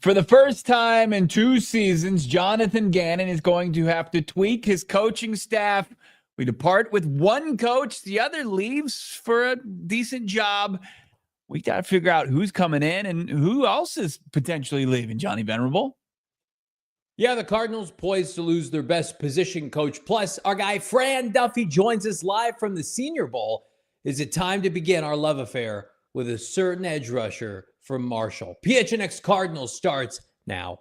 For the first time in 2 seasons, Jonathan Gannon is going to have to tweak his coaching staff. We depart with one coach. The other leaves for a decent job. We got to figure out who's coming in and who else is potentially leaving, Johnny Venerable. Yeah, the Cardinals poised to lose their best position coach. Plus, our guy Fran Duffy joins us live from the Senior Bowl. Is it time to begin our love affair with a certain edge rusher from Marshall? PHNX Cardinals starts now.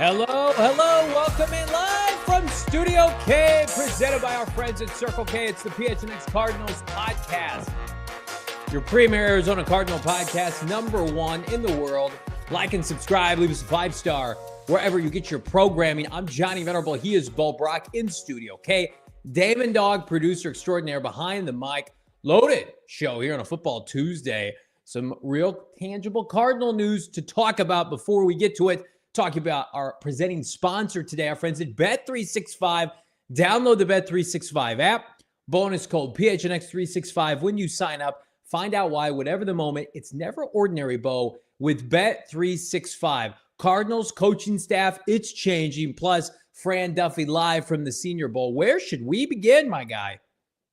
Hello, welcome in live from Studio K, presented by our friends at Circle K. It's the PHNX Cardinals podcast, your premier Arizona Cardinal podcast, #1 in the world. Like and subscribe, leave us a 5-star wherever you get your programming. I'm Johnny Venerable. He is Brack in Studio K. Damon, Dawg, producer extraordinaire behind the mic. Loaded show here on a Football Tuesday. Some real tangible Cardinal news to talk about before we get to it. Talking about our presenting sponsor today, our friends at Bet365. Download the Bet365 app. Bonus code PHNX365 when you sign up. Find out why, whatever the moment, it's never ordinary, Bo, with Bet365. Cardinals coaching staff, it's changing. Plus, Fran Duffy live from the Senior Bowl. Where should we begin, my guy?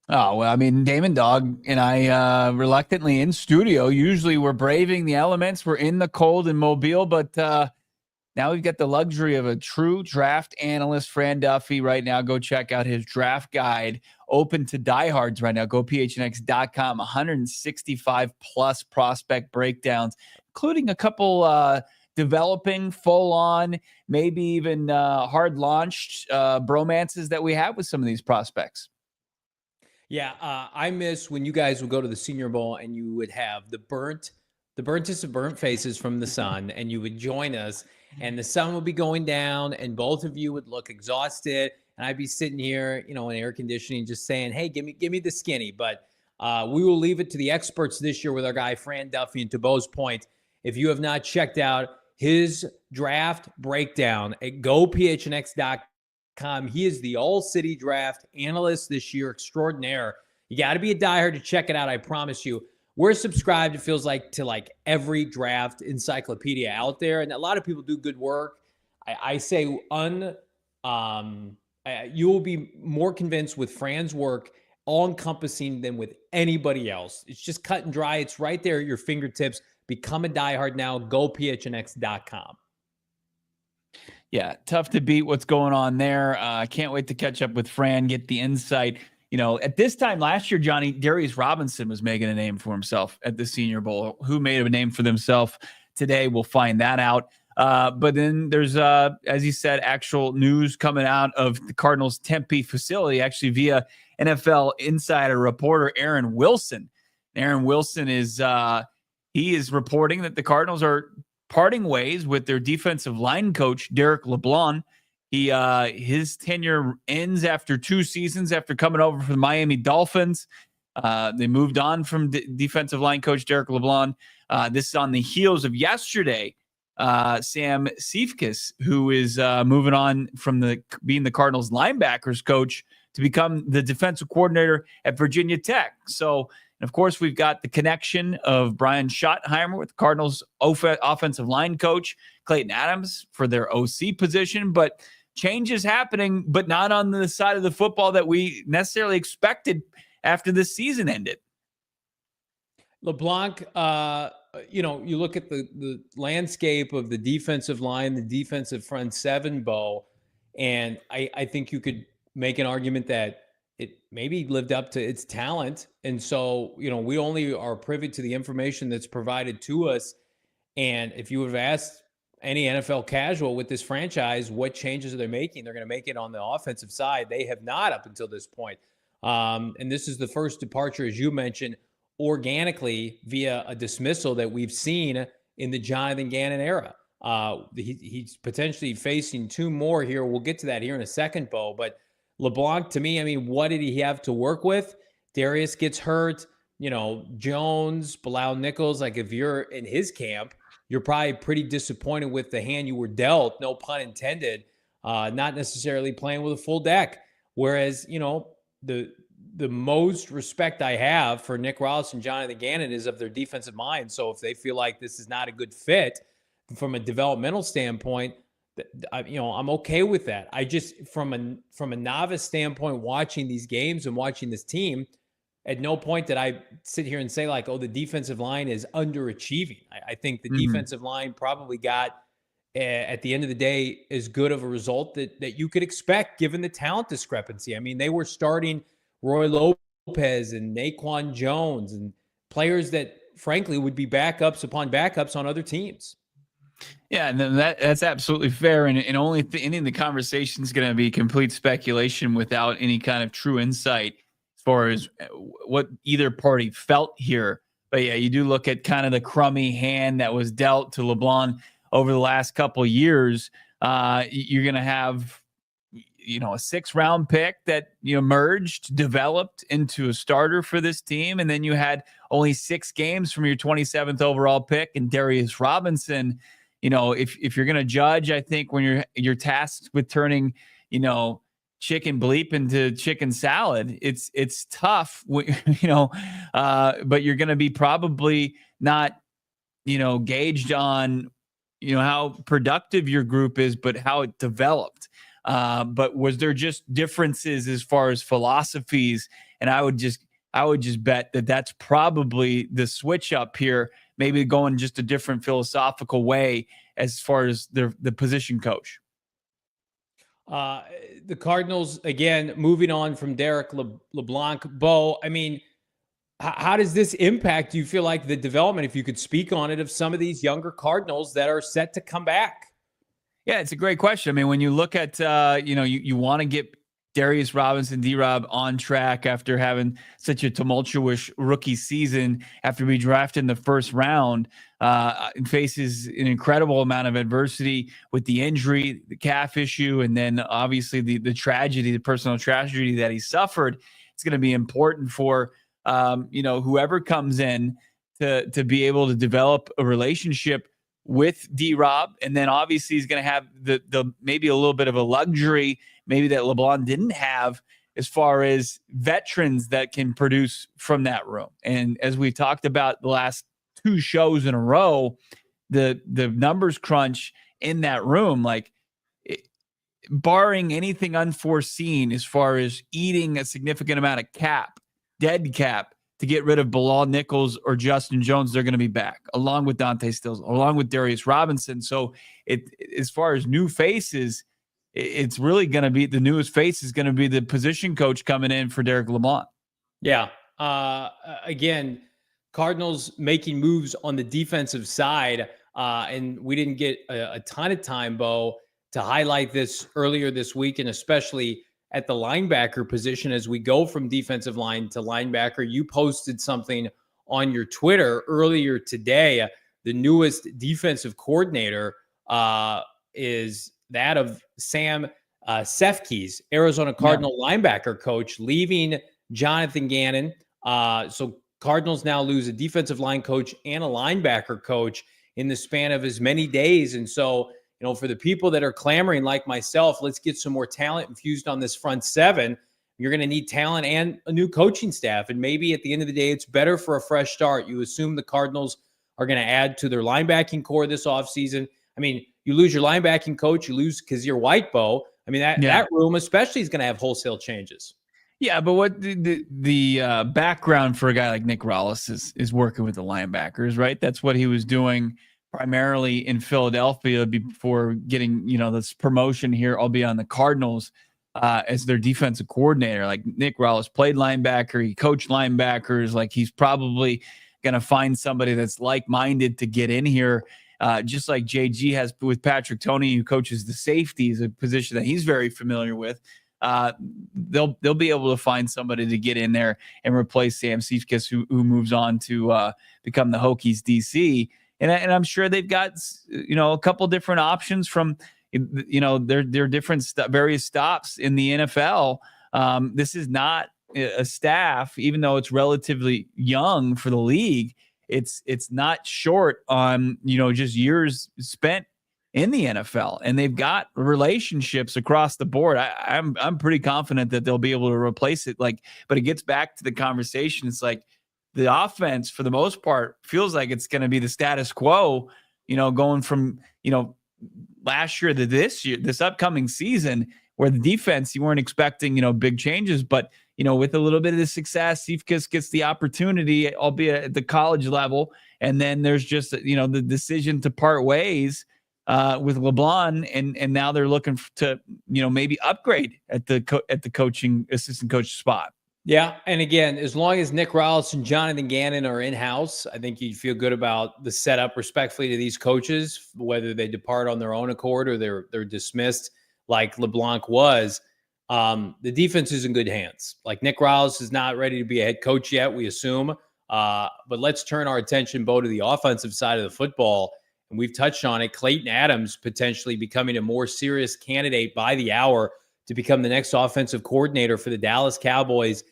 Oh, well, I mean, Damon, Dawg, and I reluctantly in studio. Usually we're braving the elements. We're in the cold in Mobile, but now we've got the luxury of a true draft analyst, Fran Duffy, right now. Go check out his draft guide, open to diehards right now. Go PHNX.com, 165-plus prospect breakdowns, including a couple developing, full-on, maybe even hard-launched bromances that we have with some of these prospects. Yeah, I miss when you guys would go to the Senior Bowl and you would have the burntest of burnt faces from the sun, and you would join us, and the sun would be going down, and both of you would look exhausted, and I'd be sitting here, in air conditioning, just saying, "Hey, give me the skinny." But we will leave it to the experts this year with our guy Fran Duffy. And to Bo's point, if you have not checked out his draft breakdown at GoPHNX.com, he is the All-City draft analyst this year extraordinaire. You got to be a diehard to check it out. I promise you. We're subscribed, it feels like, to every draft encyclopedia out there. And a lot of people do good work. I say you will be more convinced with Fran's work, all-encompassing, than with anybody else. It's just cut and dry. It's right there at your fingertips. Become a diehard now. Go PHNX.com. Yeah, tough to beat what's going on there. I can't wait to catch up with Fran, get the insight. At this time last year, Johnny, Darius Robinson was making a name for himself at the Senior Bowl. Who made a name for themselves today? We'll find that out. But then there's, as you said, actual news coming out of the Cardinals' Tempe facility, actually via NFL insider reporter Aaron Wilson. Aaron Wilson is reporting that the Cardinals are parting ways with their defensive line coach, Derek LeBlanc. His tenure ends after 2 seasons after coming over from the Miami Dolphins. They moved on from defensive line coach Derek LeBlanc. This is on the heels of yesterday. Sam Seifkis, who is moving on from being the Cardinals linebackers coach to become the defensive coordinator at Virginia Tech. So, and of course, we've got the connection of Brian Schottenheimer with the Cardinals offensive line coach, Klayton Adams for their OC position. But change is happening, but not on the side of the football that we necessarily expected after this season ended. LeBlanc, you look at the landscape of the defensive line, the defensive front seven, Bo, and I think you could make an argument that it maybe lived up to its talent. And so, we only are privy to the information that's provided to us. And if you would have asked any NFL casual with this franchise, what changes are they making? They're going to make it on the offensive side. They have not up until this point. And this is the first departure, as you mentioned, organically via a dismissal that we've seen in the Jonathan Gannon era. He's potentially facing 2 more here. We'll get to that here in a second, Bo. But LeBlanc, to me, I mean, what did he have to work with? Darius gets hurt. Jones, Bilal Nichols, like if you're in his camp, you're probably pretty disappointed with the hand you were dealt, no pun intended, not necessarily playing with a full deck. Whereas, the most respect I have for Nick Rallis and Jonathan Gannon is of their defensive mind. So if they feel like this is not a good fit from a developmental standpoint, I'm okay with that. I just, from a novice standpoint, watching these games and watching this team, at no point did I sit here and say like, oh, the defensive line is underachieving. I think the defensive line probably got, at the end of the day, as good of a result that you could expect given the talent discrepancy. I mean, they were starting Roy Lopez and Naquan Jones and players that, frankly, would be backups upon backups on other teams. Yeah, and then that's absolutely fair. And only any of the conversation is going to be complete speculation without any kind of true insight as far as what either party felt here. But yeah, you do look at kind of the crummy hand that was dealt to LeBlanc over the last couple of years. You're going to have, a 6th-round pick that emerged, developed into a starter for this team, and then you had only 6 games from your 27th overall pick and Darius Robinson. If you're going to judge, I think when you're tasked with turning, chicken bleep into chicken salad, it's tough, but you're going to be probably not, gauged on, how productive your group is, but how it developed. But was there just differences as far as philosophies? And I would just bet that that's probably the switch up here, maybe going just a different philosophical way as far as the position coach. The Cardinals, again, moving on from Derek LeBlanc. Bo, I mean, how does this impact, do you feel like, the development, if you could speak on it, of some of these younger Cardinals that are set to come back? Yeah, it's a great question. I mean, when you look at, you want to get Darius Robinson, D-Rob on track after having such a tumultuous rookie season, after being drafted in the 1st round, and faces an incredible amount of adversity with the injury, the calf issue, and then obviously the tragedy, the personal tragedy that he suffered. It's going to be important for, whoever comes in to be able to develop a relationship with D-Rob. And then obviously he's going to have the maybe a little bit of a luxury maybe that LeBlanc didn't have as far as veterans that can produce from that room. And as we talked about the last 2 shows in a row, the numbers crunch in that room, barring anything unforeseen as far as eating a significant amount of dead cap, to get rid of Bilal Nichols or Justin Jones, they're going to be back, along with Dante Stills, along with Darius Robinson. So as far as new faces, it's really going to be the newest face is going to be the position coach coming in for Derek LeBlanc. Yeah. Again, Cardinals making moves on the defensive side, and we didn't get a ton of time, Bo, to highlight this earlier this week, and especially at the linebacker position as we go from defensive line to linebacker. You posted something on your Twitter earlier today. The newest defensive coordinator is that of Sam Sefkes, Arizona Cardinal linebacker coach, leaving Jonathan Gannon. So Cardinals now lose a defensive line coach and a linebacker coach in the span of as many days. And so, for the people that are clamoring like myself, let's get some more talent infused on this front 7. You're going to need talent and a new coaching staff. And maybe at the end of the day, it's better for a fresh start. You assume the Cardinals are going to add to their linebacking core this offseason. I mean, you lose your linebacking coach, you lose Kazir White, Bo. I mean, that room especially is going to have wholesale changes. Yeah, but what the background for a guy like Nick Rallis is working with the linebackers, right? That's what he was doing primarily in Philadelphia before getting, this promotion here, albeit on the Cardinals, as their defensive coordinator. Like Nick Rallis played linebacker, he coached linebackers. Like he's probably going to find somebody that's like-minded to get in here just like JG has with Patrick Toney, who coaches the safeties, a position that he's very familiar with. They'll be able to find somebody to get in there and replace Sam Seifkes, who moves on to become the Hokies DC. And I'm sure they've got, a couple different options from, their different various stops in the NFL. This is not a staff, even though it's relatively young for the league. It's not short on, just years spent in the NFL, and they've got relationships across the board. I'm pretty confident that they'll be able to replace it. But it gets back to the conversation. It's like the offense, for the most part, feels like it's going to be the status quo, going from, last year to this year, this upcoming season, where the defense, you weren't expecting, big changes, but, with a little bit of the success, Seifkes gets the opportunity, albeit at the college level. And then there's just, the decision to part ways with LeBlanc, and now they're looking to, maybe upgrade at the coaching assistant coach spot. Yeah, and again, as long as Nick Rallis and Jonathan Gannon are in-house, I think you'd feel good about the setup respectfully to these coaches, whether they depart on their own accord or they're dismissed like LeBlanc was. The defense is in good hands. Like, Nick Rallis is not ready to be a head coach yet, we assume. But let's turn our attention, Bo, to the offensive side of the football. And we've touched on it. Klayton Adams potentially becoming a more serious candidate by the hour to become the next offensive coordinator for the Dallas Cowboys.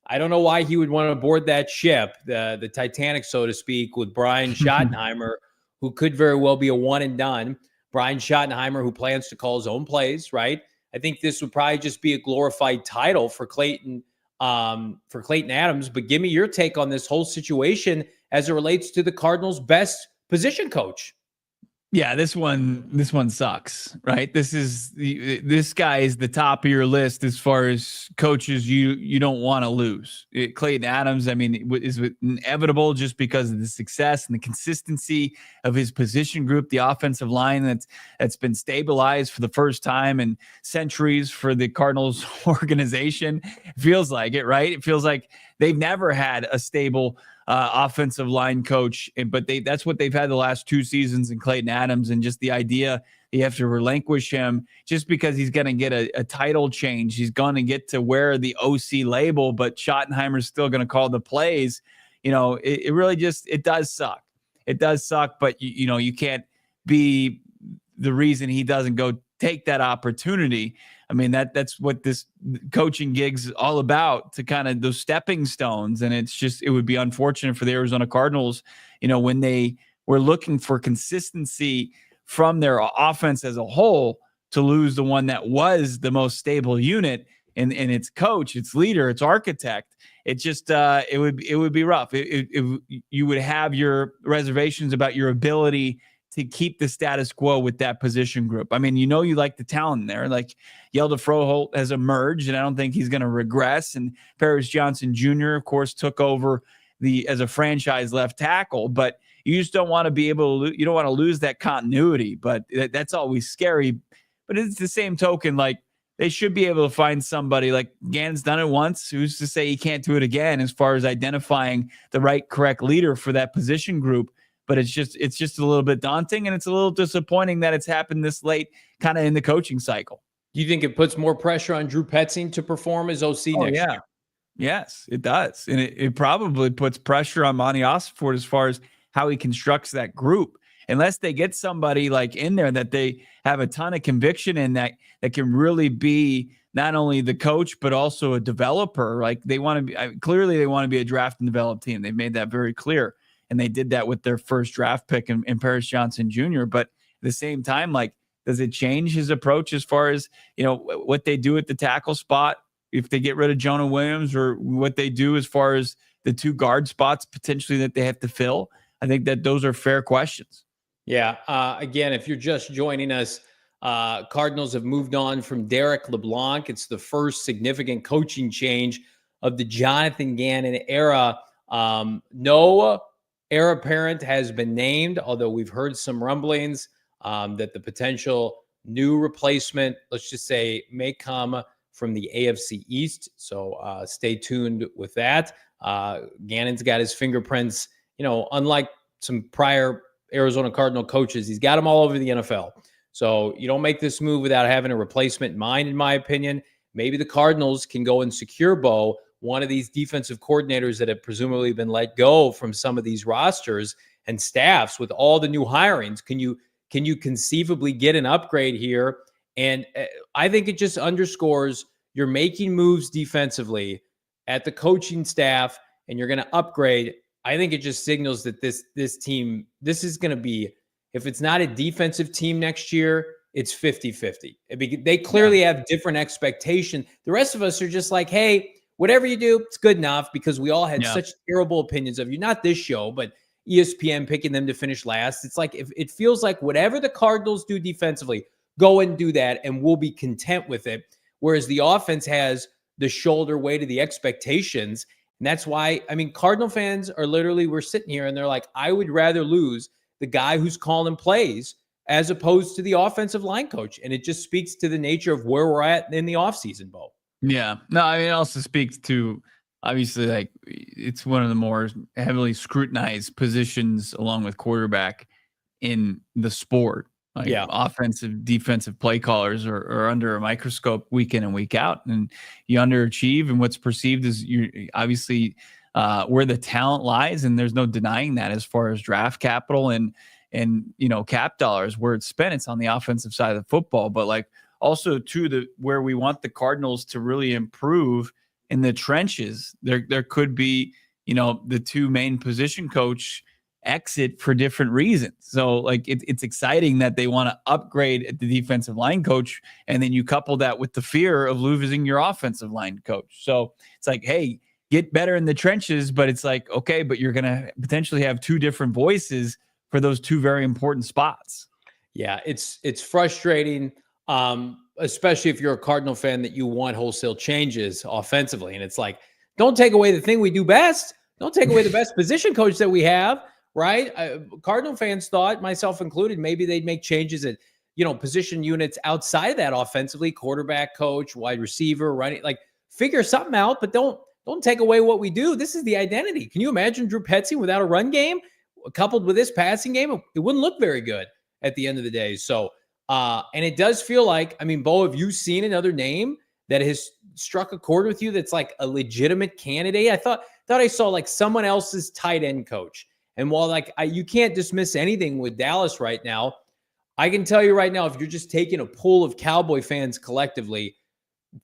I don't know why he would want to board that ship, the Titanic, so to speak, with Brian Schottenheimer, who could very well be a one and done. Brian Schottenheimer, who plans to call his own plays, right? I think this would probably just be a glorified title for Klayton Adams. But give me your take on this whole situation as it relates to the Cardinals' best position coach. Yeah, this one sucks, right? This guy is the top of your list as far as coaches you don't want to lose. Klayton Adams, I mean, is inevitable just because of the success and the consistency of his position group, the offensive line that's been stabilized for the first time in centuries for the Cardinals organization. It feels like it, right? It feels like they've never had a stable offensive line coach, but that's what they've had the last two seasons in Klayton Adams. And just the idea you have to relinquish him just because he's going to get a title change. He's going to get to wear the OC label, but Schottenheimer's still going to call the plays. It really just, it does suck. It does suck, but you can't be the reason he doesn't go take that opportunity. I mean, that's what this coaching gig's all about, to kind of those stepping stones. And it would be unfortunate for the Arizona Cardinals, when they were looking for consistency from their offense as a whole, to lose the one that was the most stable unit and its coach, its leader, its architect. It just, it would be rough. You would have your reservations about your ability to keep the status quo with that position group. I mean, you like the talent there. Like, Yelda Froholt has emerged, and I don't think he's going to regress. And Paris Johnson Jr., of course, took over as a franchise left tackle. But you just don't want to be able to. You don't want to lose that continuity. But that's always scary. But it's the same token. Like, they should be able to find somebody. Like, Gannon's done it once. Who's to say he can't do it again? As far as identifying the correct leader for that position group. But it's just a little bit daunting, and it's a little disappointing that it's happened this late, kind of in the coaching cycle. Do you think it puts more pressure on Drew Petzing to perform as OC next year? Yes, it does. And it probably puts pressure on Monti Ossenfort as far as how he constructs that group. Unless they get somebody like in there that they have a ton of conviction in, that can really be not only the coach, but also a developer. Like, they want to be, clearly they want to be a draft and develop team. They've made that very clear. And they did that with their first draft pick in Paris Johnson Jr. But at the same time, like, does it change his approach as far as, what they do at the tackle spot if they get rid of Jonah Williams, or what they do as far as the two guard spots potentially that they have to fill? I think that those are fair questions. Yeah. Again, if you're just joining us, Cardinals have moved on from Derek LeBlanc. It's the first significant coaching change of the Jonathan Gannon era. No heir apparent has been named, although we've heard some rumblings that the potential new replacement, let's just say, may come from the AFC East. So stay tuned with that. Gannon's got his fingerprints, unlike some prior Arizona Cardinal coaches. He's got them all over the NFL. So you don't make this move without having a replacement in mind, in my opinion. Maybe the Cardinals can go and secure Bo, one of these defensive coordinators that have presumably been let go from some of these rosters and staffs with all the new hirings. Can you conceivably get an upgrade here? And I think it just underscores you're making moves defensively at the coaching staff and you're going to upgrade. I think it just signals that this team, this is going to be, if it's not a defensive team next year, it's 50-50. They clearly have different expectations. The rest of us are just like, hey, whatever you do, it's good enough, because we all had such terrible opinions of you. Not this show, but ESPN picking them to finish last. It's like, if it feels like whatever the Cardinals do defensively, go and do that, and we'll be content with it. Whereas the offense has the shoulder weight of the expectations. And that's why, I mean, Cardinal fans are literally, we're sitting here and they're like, I would rather lose the guy who's calling plays as opposed to the offensive line coach. And it just speaks to the nature of where we're at in the offseason, Bo. Yeah. No, I mean, it also speaks to, obviously, like, it's one of the more heavily scrutinized positions along with quarterback in the sport. Like, offensive, defensive play callers are under a microscope week in and week out, and you underachieve. And what's perceived is you obviously where the talent lies, and there's no denying that as far as draft capital and cap dollars, where it's spent. It's on the offensive side of the football, but like also to where we want the Cardinals to really improve in the trenches. There could be the two main position coach exit for different reasons. So like it's exciting that they want to upgrade at the defensive line coach, and then you couple that with the fear of losing your offensive line coach. So it's like, hey, get better in the trenches, but it's like, okay, but you're going to potentially have two different voices for those two very important spots. Yeah, it's frustrating, especially if you're a Cardinal fan, that you want wholesale changes offensively. And it's like, don't take away the thing we do best. Don't take away the best position coach that we have. Right? Cardinal fans thought, myself included, maybe they'd make changes at, position units outside of that offensively, quarterback coach, wide receiver, running, like figure something out, but don't take away what we do. This is the identity. Can you imagine Drew Petzing without a run game coupled with this passing game? It wouldn't look very good at the end of the day. So, and it does feel like, I mean, Bo, have you seen another name that has struck a chord with you that's like a legitimate candidate? I thought I saw like someone else's tight end coach. And while you can't dismiss anything with Dallas right now, I can tell you right now, if you're just taking a pool of Cowboy fans collectively,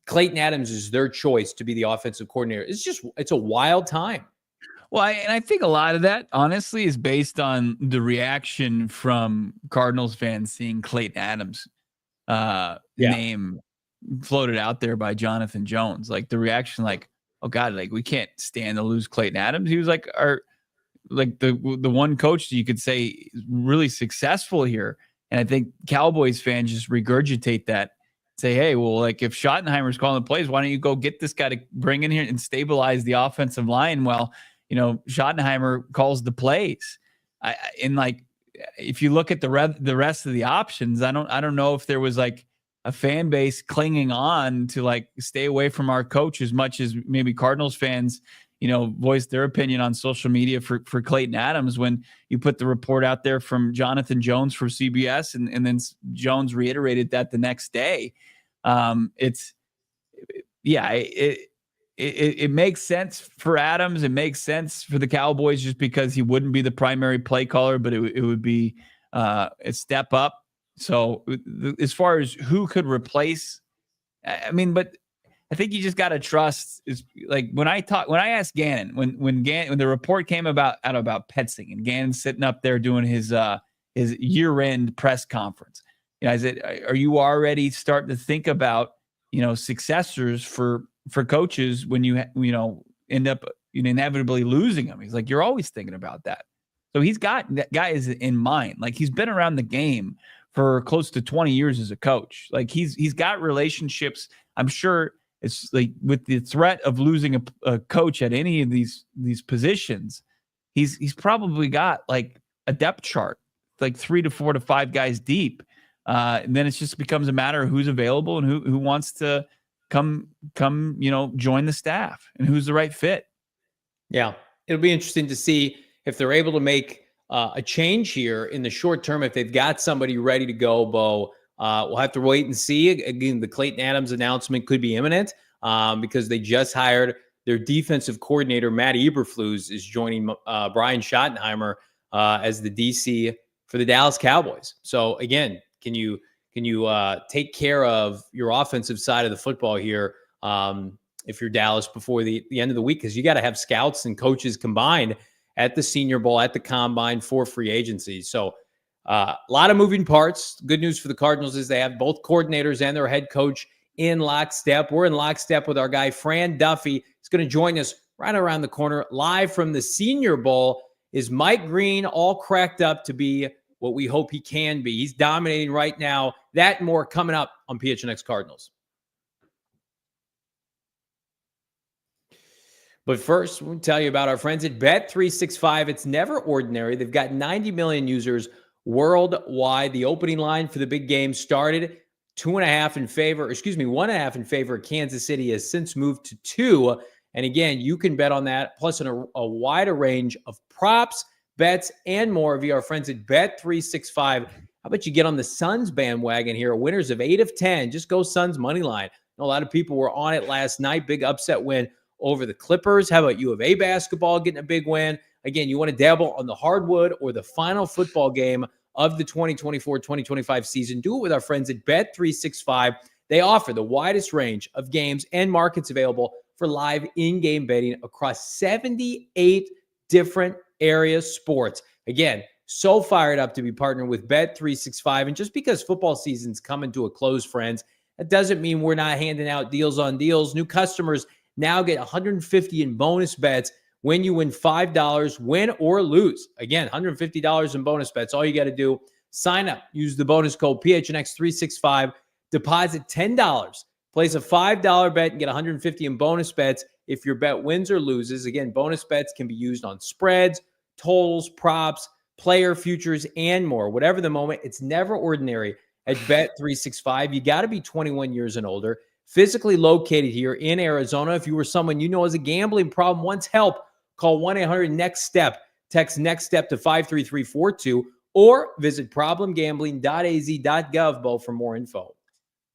Klayton Adams is their choice to be the offensive coordinator. It's a wild time. Well, I think a lot of that, honestly, is based on the reaction from Cardinals fans seeing Klayton Adams name floated out there by Jonathan Jones. Like the reaction, like, oh God, like we can't stand to lose Klayton Adams. He was like the one coach that you could say is really successful here. And I think Cowboys fans just regurgitate that, say, hey, well, like if Schottenheimer's calling the plays, why don't you go get this guy to bring in here and stabilize the offensive line while, Schottenheimer calls the plays. And like, if you look at the rest of the options, I don't know if there was like a fan base clinging on to like stay away from our coach as much as maybe Cardinals fans voiced their opinion on social media for Klayton Adams when you put the report out there from Jonathan Jones for CBS, and then Jones reiterated that the next day. It makes sense for Adams. It makes sense for the Cowboys just because he wouldn't be the primary play caller, but it would be a step up. So as far as who could replace, I mean, but I think you just got to trust. Is like when I asked Gannon when the report came about Petzing, and Gannon sitting up there doing his year-end press conference. I said, are you already starting to think about successors for coaches when you end up inevitably losing them? He's like, you're always thinking about that. So he's got that guy is in mind. Like he's been around the game for close to 20 years as a coach. Like he's got relationships. I'm sure. It's like with the threat of losing a coach at any of these positions, he's probably got like a depth chart, like 3 to 4 to 5 guys deep. And then it just becomes a matter of who's available and who wants to come join the staff and who's the right fit. Yeah, it'll be interesting to see if they're able to make a change here in the short term if they've got somebody ready to go, Bo. We'll have to wait and see. Again, the Klayton Adams announcement could be imminent because they just hired their defensive coordinator. Matt Eberflus is joining Brian Schottenheimer as the DC for the Dallas Cowboys. So again, can you take care of your offensive side of the football here if you're Dallas before the end of the week? Because you got to have scouts and coaches combined at the Senior Bowl, at the Combine, for free agency. So a lot of moving parts. Good news for the Cardinals is they have both coordinators and their head coach in lockstep. We're in lockstep with our guy, Fran Duffy. He's going to join us right around the corner, live from the Senior Bowl. Is Mike Green all cracked up to be what we hope he can be? He's dominating right now. That and more coming up on PHNX Cardinals. But first, we'll tell you about our friends at Bet365. It's never ordinary. They've got 90 million users worldwide. The opening line for the big game started 1.5 in favor of Kansas City, has since moved to 2. And again, you can bet on that, plus a wider range of props, bets, and more via our friends at Bet365. How about you get on the Suns bandwagon here? Winners of 8 of 10. Just go Suns money line. A lot of people were on it last night. Big upset win over the Clippers. How about U of A basketball getting a big win? Again, you want to dabble on the hardwood or the final football game of the 2024-2025 season. Do it with our friends at Bet365. They offer the widest range of games and markets available for live in-game betting across 78 different area sports. Again, so fired up to be partnered with Bet365. And just because football season's coming to a close, friends, that doesn't mean we're not handing out deals on deals. New customers now get $150 in bonus bets when you win $5, win or lose. Again, $150 in bonus bets. All you got to do, sign up, use the bonus code PHNX365, deposit $10, place a $5 bet and get $150 in bonus bets if your bet wins or loses. Again, bonus bets can be used on spreads, totals, props, player futures, and more. Whatever the moment, it's never ordinary at Bet365. You got to be 21 years and older, physically located here in Arizona. If you were someone you know has a gambling problem, wants help, call 1-800-NEXT-STEP. Text NEXT STEP to 53342 or visit problemgambling.az.gov, Bo, for more info.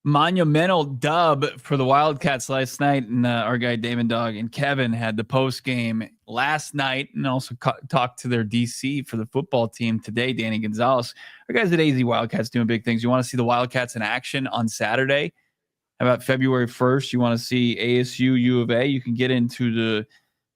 Monumental dub for the Wildcats last night, and our guy Damon, Dawg, and Kevin had the post game last night, and also talked to their DC for the football team today, Danny Gonzalez. Our guys at AZ Wildcats doing big things. You want to see the Wildcats in action on Saturday? How about February 1st? You want to see ASU U of A? You can get into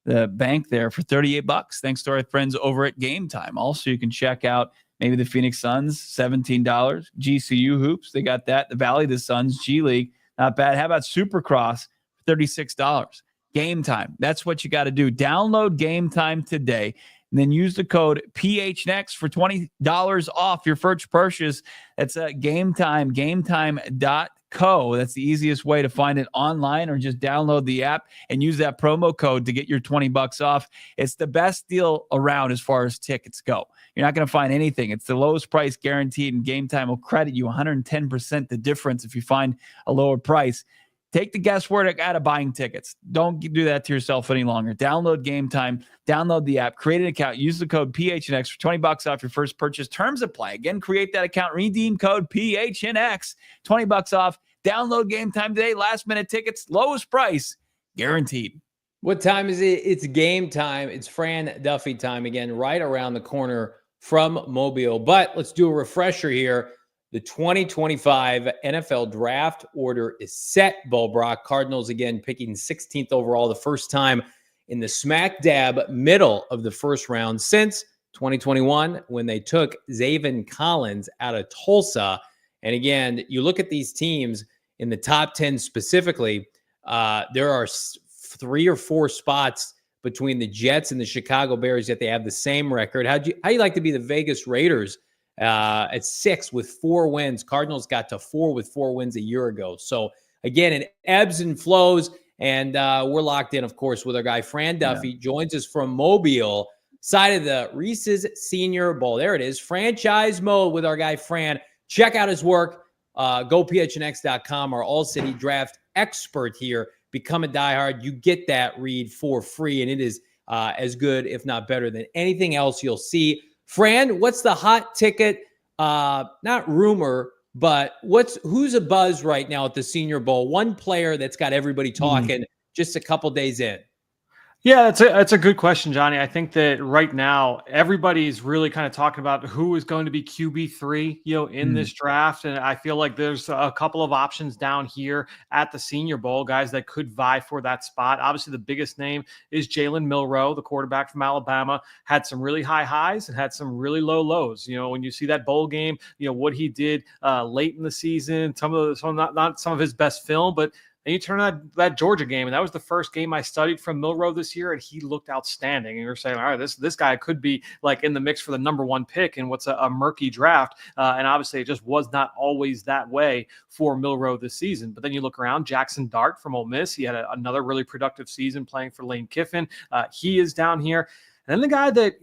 the bank there for $38, thanks to our friends over at Game Time. Also, you can check out maybe the Phoenix Suns, $17. GCU Hoops, they got that. The Valley of the Suns, G League, not bad. How about Supercross, $36? Game Time, that's what you got to do. Download Game Time today, and then use the code PHNX for $20 off your first purchase. That's Game Time, gametime.co. That's the easiest way to find it online, or just download the app and use that promo code to get your $20 off. It's the best deal around as far as tickets go. You're not going to find anything. It's the lowest price guaranteed, and Game Time will credit you 110% the difference if you find a lower price. Take the guesswork out of buying tickets. Don't do that to yourself any longer. Download Game Time, download the app, create an account, use the code PHNX for $20 off your first purchase. Terms apply. Again, create that account, redeem code PHNX, $20 off. Download Game Time today. Last minute tickets, lowest price, guaranteed. What time is it? It's game time. It's Fran Duffy time again, right around the corner from Mobile. But let's do a refresher here. The 2025 NFL draft order is set, Brack. Cardinals, again, picking 16th overall, the first time in the smack dab middle of the first round since 2021 when they took Zaven Collins out of Tulsa. And again, you look at these teams in the top 10 specifically, there are 3 or 4 spots between the Jets and the Chicago Bears, yet they have the same record. How you like to be the Vegas Raiders at 6 with 4 wins? Cardinals got to 4 with 4 wins a year ago. So again, it ebbs and flows, and we're locked in, of course, with our guy Fran Duffy. Joins us from Mobile, side of the Reese's Senior Bowl. There it is, franchise mode with our guy Fran. Check out his work. Go PHNX.com, our All-City draft expert here. Become a diehard. You get that read for free, and it is as good, if not better, than anything else you'll see Fran, what's the hot ticket? Not rumor, but who's a buzz right now at the Senior Bowl? One player that's got everybody talking just a couple days in. Yeah, that's a good question, Johnny. I think that right now everybody's really kind of talking about who is going to be QB3, in this draft, and I feel like there's a couple of options down here at the Senior Bowl, guys that could vie for that spot. Obviously, the biggest name is Jalen Milroe, the quarterback from Alabama. Had some really high highs and had some really low lows. When you see that bowl game, what he did late in the season, not some of his best film, but. And you turn on that Georgia game, and that was the first game I studied from Milroe this year, and he looked outstanding. And you're saying, all right, this guy could be like in the mix for the number one pick in what's a murky draft. And obviously, it just was not always that way for Milroe this season. But then you look around, Jackson Dart from Ole Miss, he had another really productive season playing for Lane Kiffin. He is down here. And then the guy that,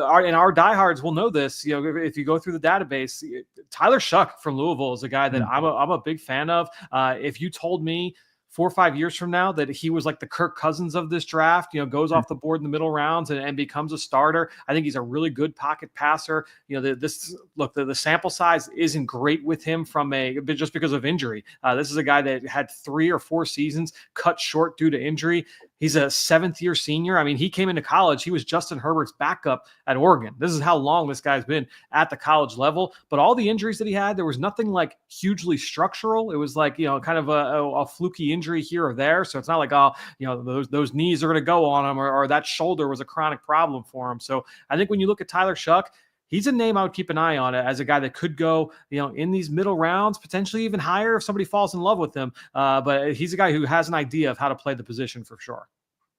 our diehards will know this, if you go through the database, Tyler Shuck from Louisville is a guy that I'm a big fan of. If you told me 4 or 5 years from now that he was like the Kirk Cousins of this draft, goes off the board in the middle rounds and becomes a starter, I think he's a really good pocket passer. The sample size isn't great with him just because of injury. This is a guy that had 3 or 4 seasons cut short due to injury. He's a 7th-year senior. I mean, he came into college. He was Justin Herbert's backup at Oregon. This is how long this guy's been at the college level. But all the injuries that he had, there was nothing like hugely structural. It was like, kind of a fluky injury here or there. So it's not like, those knees are going to go on him or that shoulder was a chronic problem for him. So I think when you look at Tyler Shuck, he's a name I would keep an eye on as a guy that could go, in these middle rounds, potentially even higher if somebody falls in love with him. But he's a guy who has an idea of how to play the position for sure.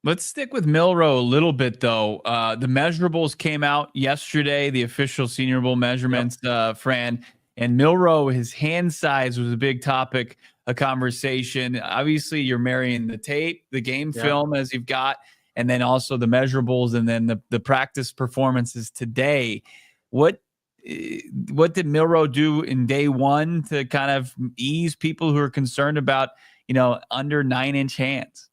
Let's stick with Milroe a little bit, though. The measurables came out yesterday, the official Senior Bowl measurements, Fran. And Milroe, his hand size was a big topic, a conversation. Obviously, you're marrying the tape, the game film as you've got, and then also the measurables, and then the practice performances today. What did Milroe do in day one to kind of ease people who are concerned about, under 9-inch hands?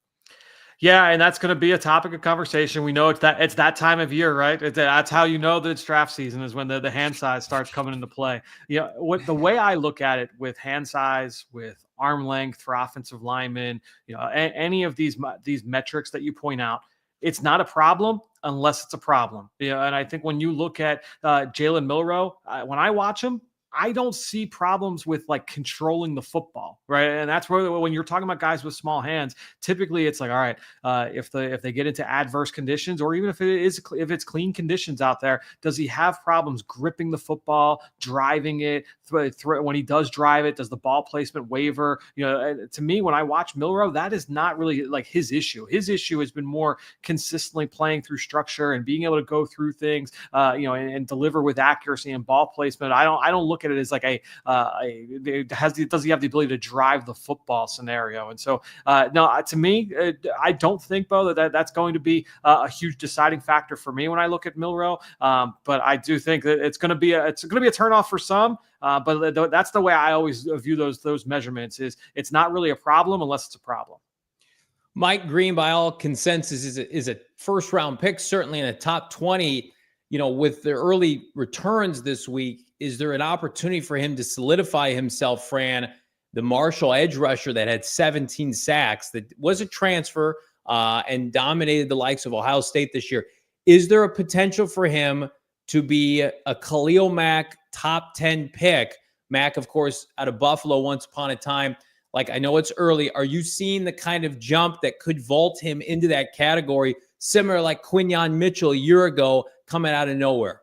Yeah, and that's going to be a topic of conversation. We know it's that time of year, right? That's how you know that it's draft season is when the hand size starts coming into play. The way I look at it with hand size, with arm length for offensive linemen, any of these metrics that you point out, it's not a problem unless it's a problem. And I think when you look at Jalen Milroe, when I watch him, I don't see problems with like controlling the football, right? And that's where when you're talking about guys with small hands, typically it's like, all right, if they get into adverse conditions, or even if it's clean conditions out there, does he have problems gripping the football, driving it? When he does drive it, does the ball placement waver? To me, when I watch Milroe, that is not really like his issue. His issue has been more consistently playing through structure and being able to go through things, and deliver with accuracy and ball placement. I don't look at it as like does he have the ability to drive the football scenario? And so no, to me, I don't think, Bo, that's going to be a huge deciding factor for me when I look at Milroe. But I do think that it's going to be a turnoff for some. But that's the way I always view those measurements. Is it's not really a problem unless it's a problem. Mike Green, by all consensus, is a first round pick, certainly in the top 20. With the early returns this week, is there an opportunity for him to solidify himself, Fran, the Marshall edge rusher that had 17 sacks, that was a transfer and dominated the likes of Ohio State this year? Is there a potential for him to be a Khalil Mack top 10 pick? Mack, of course, out of Buffalo once upon a time. Like, I know it's early. Are you seeing the kind of jump that could vault him into that category, similar like Quinyon Mitchell a year ago, coming out of nowhere?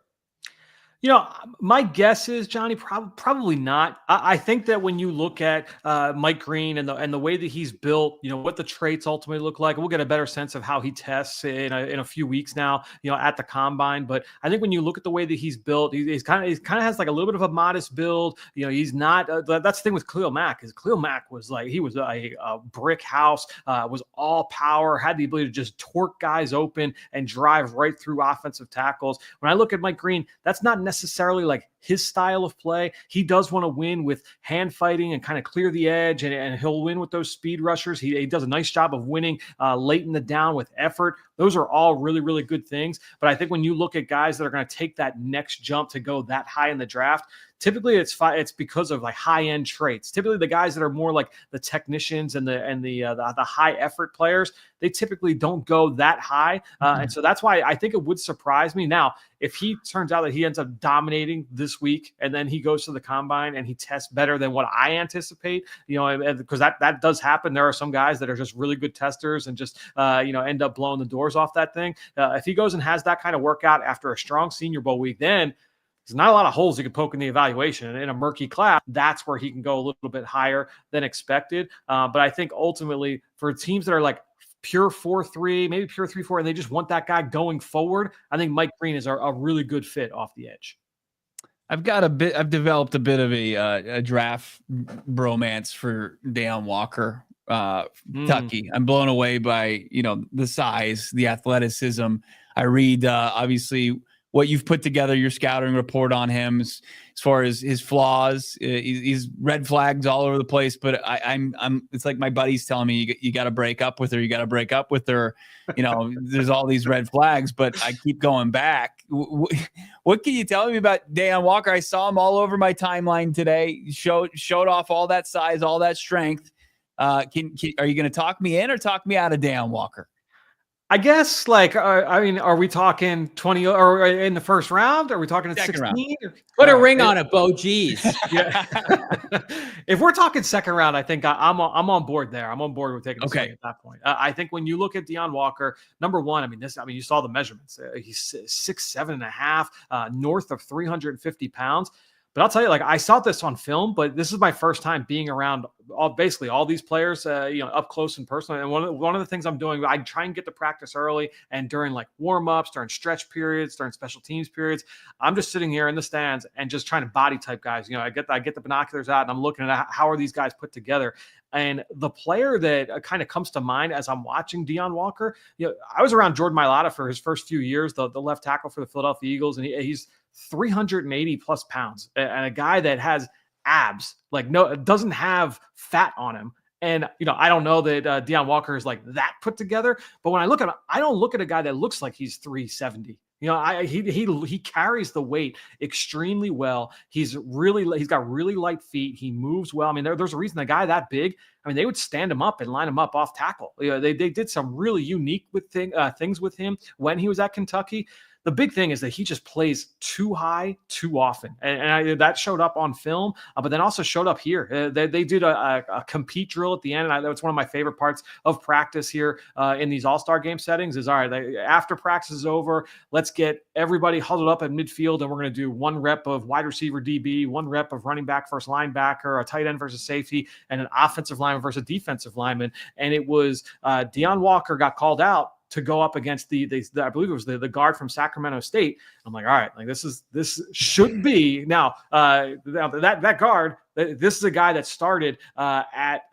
My guess is, Johnny, probably not. I think that when you look at Mike Green and the way that he's built, what the traits ultimately look like, we'll get a better sense of how he tests in a few weeks now, at the combine. But I think when you look at the way that he's built, he's kind of has like a little bit of a modest build. He's not. That's the thing with Khalil Mack. Is Khalil Mack was like, he was a brick house, was all power, had the ability to just torque guys open and drive right through offensive tackles. When I look at Mike Green, that's not necessarily like his style of play. He does want to win with hand fighting and kind of clear the edge, and he'll win with those speed rushers. He does a nice job of winning late in the down with effort. Those are all really, really good things. But I think when you look at guys that are going to take that next jump to go that high in the draft, typically it's because of like high-end traits. Typically the guys that are more like the technicians and the high effort players, they typically don't go that high. And so that's why I think it would surprise me. Now, if he turns out that he ends up dominating this week and then he goes to the combine and he tests better than what I anticipate, because that does happen. There are some guys that are just really good testers and just, end up blowing the doors off that thing. If he goes and has that kind of workout after a strong Senior Bowl week, then there's not a lot of holes he can poke in the evaluation. And in a murky class, that's where he can go a little bit higher than expected. But I think ultimately for teams that are like pure 4-3, maybe pure 3-4, and they just want that guy going forward, I think Mike Green is a really good fit off the edge. I've developed a bit of a draft bromance for Deion Walker, Kentucky. I'm blown away by, the size, the athleticism. I read, obviously, what you've put together, your scouting report on him as far as his flaws. He's red flags all over the place, but I'm it's like my buddies telling me you got to break up with her. You got to break up with her. There's all these red flags, but I keep going back. What can you tell me about Deion Walker? I saw him all over my timeline today. Showed off all that size, all that strength. Are you going to talk me in or talk me out of Deion Walker? I guess, are we talking 20 or in the first round? Are we talking at 16? Put a ring on it, Bo. Jeez. If we're talking second round, I think I'm on board there. I'm on board with taking a swing at that point. I think when you look at Deion Walker, number one, you saw the measurements. He's 6'7.5", north of 350 pounds. But I'll tell you, I saw this on film, but this is my first time being around basically all these players, up close and personal. And one of the things I'm doing, I try and get to practice early, and during warm-ups, during stretch periods, during special teams periods, I'm just sitting here in the stands and just trying to body type guys. I get the binoculars out and I'm looking at how are these guys put together. And the player that kind of comes to mind as I'm watching Deion Walker, I was around Jordan Mailata for his first few years, the left tackle for the Philadelphia Eagles, and he's 380 plus pounds, and a guy that has abs, doesn't have fat on him. And, I don't know that Deion Walker is that put together, but when I look at him, I don't look at a guy that looks like he's 370. He carries the weight extremely well. He's got really light feet. He moves well. There's a reason a guy that big, they would stand him up and line him up off tackle. They did some really unique things with him when he was at Kentucky. The big thing is that he just plays too high too often. And that showed up on film, but then also showed up here. They did a compete drill at the end. And that's one of my favorite parts of practice here in these all-star game settings is, all right, after practice is over, let's get everybody huddled up at midfield. And we're going to do one rep of wide receiver DB, one rep of running back versus linebacker, a tight end versus safety, and an offensive lineman versus defensive lineman. And it was Deion Walker got called out to go up against I believe it was the guard from Sacramento State. I'm like, all right, this should be now that guard. This is a guy that started at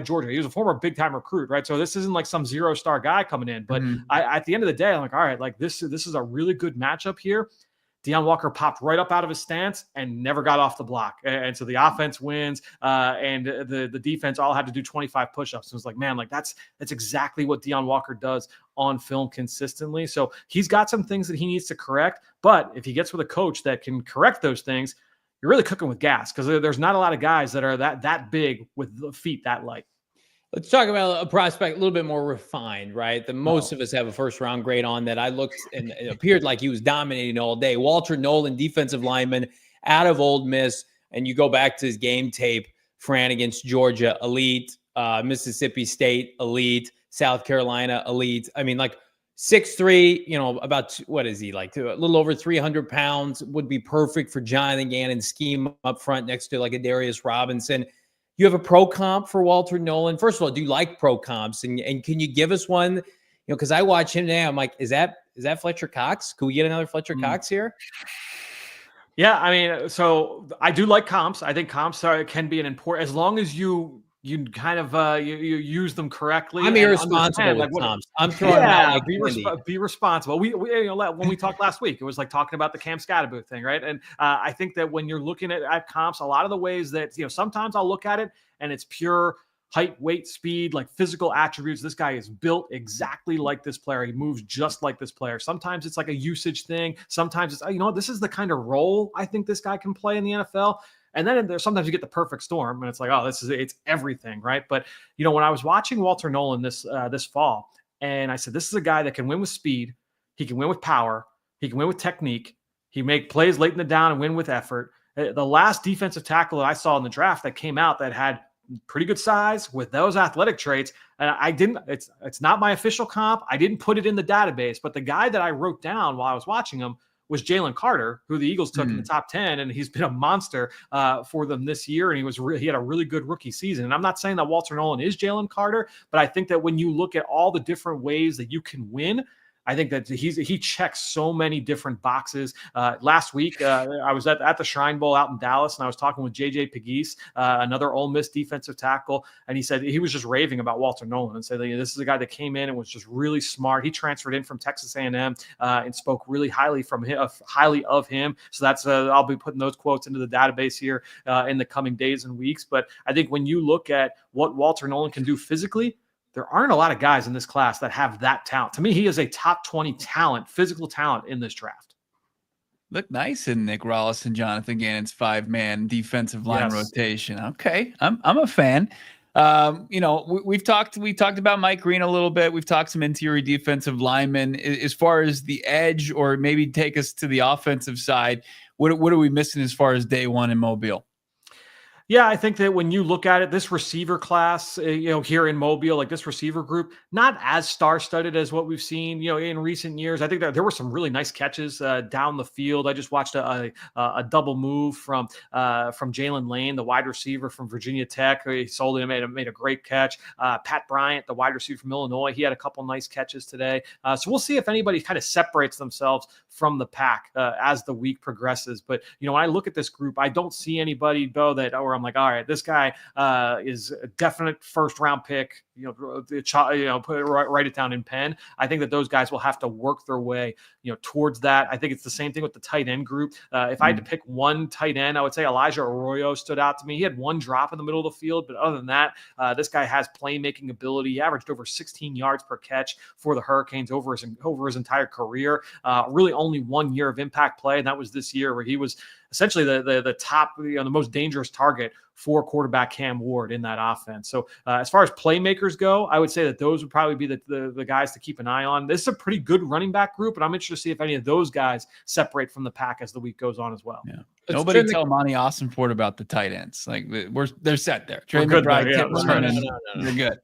Georgia. He was a former big time recruit, right? So this isn't some 0-star guy coming in. But at the end of the day, I'm like, all right, this is a really good matchup here. Deion Walker popped right up out of his stance and never got off the block. And so the offense wins, and the defense all had to do 25 push-ups. So it was like, man, that's exactly what Deion Walker does on film consistently. So he's got some things that he needs to correct. But if he gets with a coach that can correct those things, you're really cooking with gas, because there's not a lot of guys that are that big with the feet that light. Let's talk about a prospect a little bit more refined, right? Most of us have a first-round grade on that. I looked, and it appeared like he was dominating all day. Walter Nolan, defensive lineman out of Ole Miss, and you go back to his game tape, Fran, against Georgia, elite, Mississippi State, elite, South Carolina, elite. 6'3", about, what is he, a little over 300 pounds, would be perfect for Jonathan Gannon's scheme up front next to a Darius Robinson. You have a pro comp for Walter Nolan. First of all, do you like pro comps? And can you give us one? Because I watch him now. I'm like, is that Fletcher Cox? Can we get another Fletcher Cox here? Yeah, so I do like comps. I think comps can be an important, as long as you you kind of you use them correctly. I'm and irresponsible understand, with what Toms. I'm throwing them out like candy. be responsible. We when we talked last week, it was like talking about the Cam Scatterbo thing, right? And I think that when you're looking at comps, a lot of the ways that sometimes I'll look at it and it's pure height, weight, speed, like physical attributes. This guy is built exactly like this player. He moves just like this player. Sometimes it's like a usage thing. Sometimes it's, this is the kind of role I think this guy can play in the NFL. And then there's sometimes you get the perfect storm and it's like, oh, it's everything, right? But, when I was watching Walter Nolan this fall, and I said, this is a guy that can win with speed. He can win with power. He can win with technique. He make plays late in the down and win with effort. The last defensive tackle that I saw in the draft that came out that had pretty good size with those athletic traits. And it's not my official comp. I didn't put it in the database, but the guy that I wrote down while I was watching him was Jalen Carter, who the Eagles took in the top 10. And he's been a monster for them this year. And he had a really good rookie season. And I'm not saying that Walter Nolan is Jalen Carter, but I think that when you look at all the different ways that you can win, I think that he checks so many different boxes. Last week, I was at the Shrine Bowl out in Dallas, and I was talking with J.J. Pegues, another Ole Miss defensive tackle, and he said he was just raving about Walter Nolan and said, this is a guy that came in and was just really smart. He transferred in from Texas A&M and spoke really highly of him. So that's I'll be putting those quotes into the database here in the coming days and weeks. But I think when you look at what Walter Nolan can do physically, there aren't a lot of guys in this class that have that talent. To me, he is a top 20 talent, physical talent in this draft. Look nice in Nick Rollis and Jonathan Gannon's 5-man defensive line rotation. Okay, I'm a fan. We've talked about Mike Green a little bit. We've talked some interior defensive linemen. As far as the edge, or maybe take us to the offensive side, what are we missing as far as day one in Mobile? Yeah, I think that when you look at it, this receiver class, here in Mobile, like this receiver group, not as star-studded as what we've seen, in recent years. I think that there were some really nice catches down the field. I just watched a double move from Jalen Lane, the wide receiver from Virginia Tech. He sold him, made a great catch. Pat Bryant, the wide receiver from Illinois, he had a couple nice catches today. So we'll see if anybody kind of separates themselves from the pack as the week progresses. But when I look at this group, I don't see anybody though or I'm like, all right, this guy is a definite first round pick. Write it down in pen. I think that those guys will have to work their way, towards that. I think it's the same thing with the tight end group. If I had to pick one tight end, I would say Elijah Arroyo stood out to me. He had one drop in the middle of the field, but other than that, this guy has playmaking ability. He averaged over 16 yards per catch for the Hurricanes over his entire career. Really only 1 year of impact play, and that was this year where he was essentially the top, the most dangerous target for quarterback Cam Ward in that offense. So as far as playmakers go, I would say that those would probably be the guys to keep an eye on. This is a pretty good running back group, and I'm interested to see if any of those guys separate from the pack as the week goes on as well. Yeah. Nobody tell Monti Ossenfort about the tight ends. Like they're set there. Trey McBride, they're good.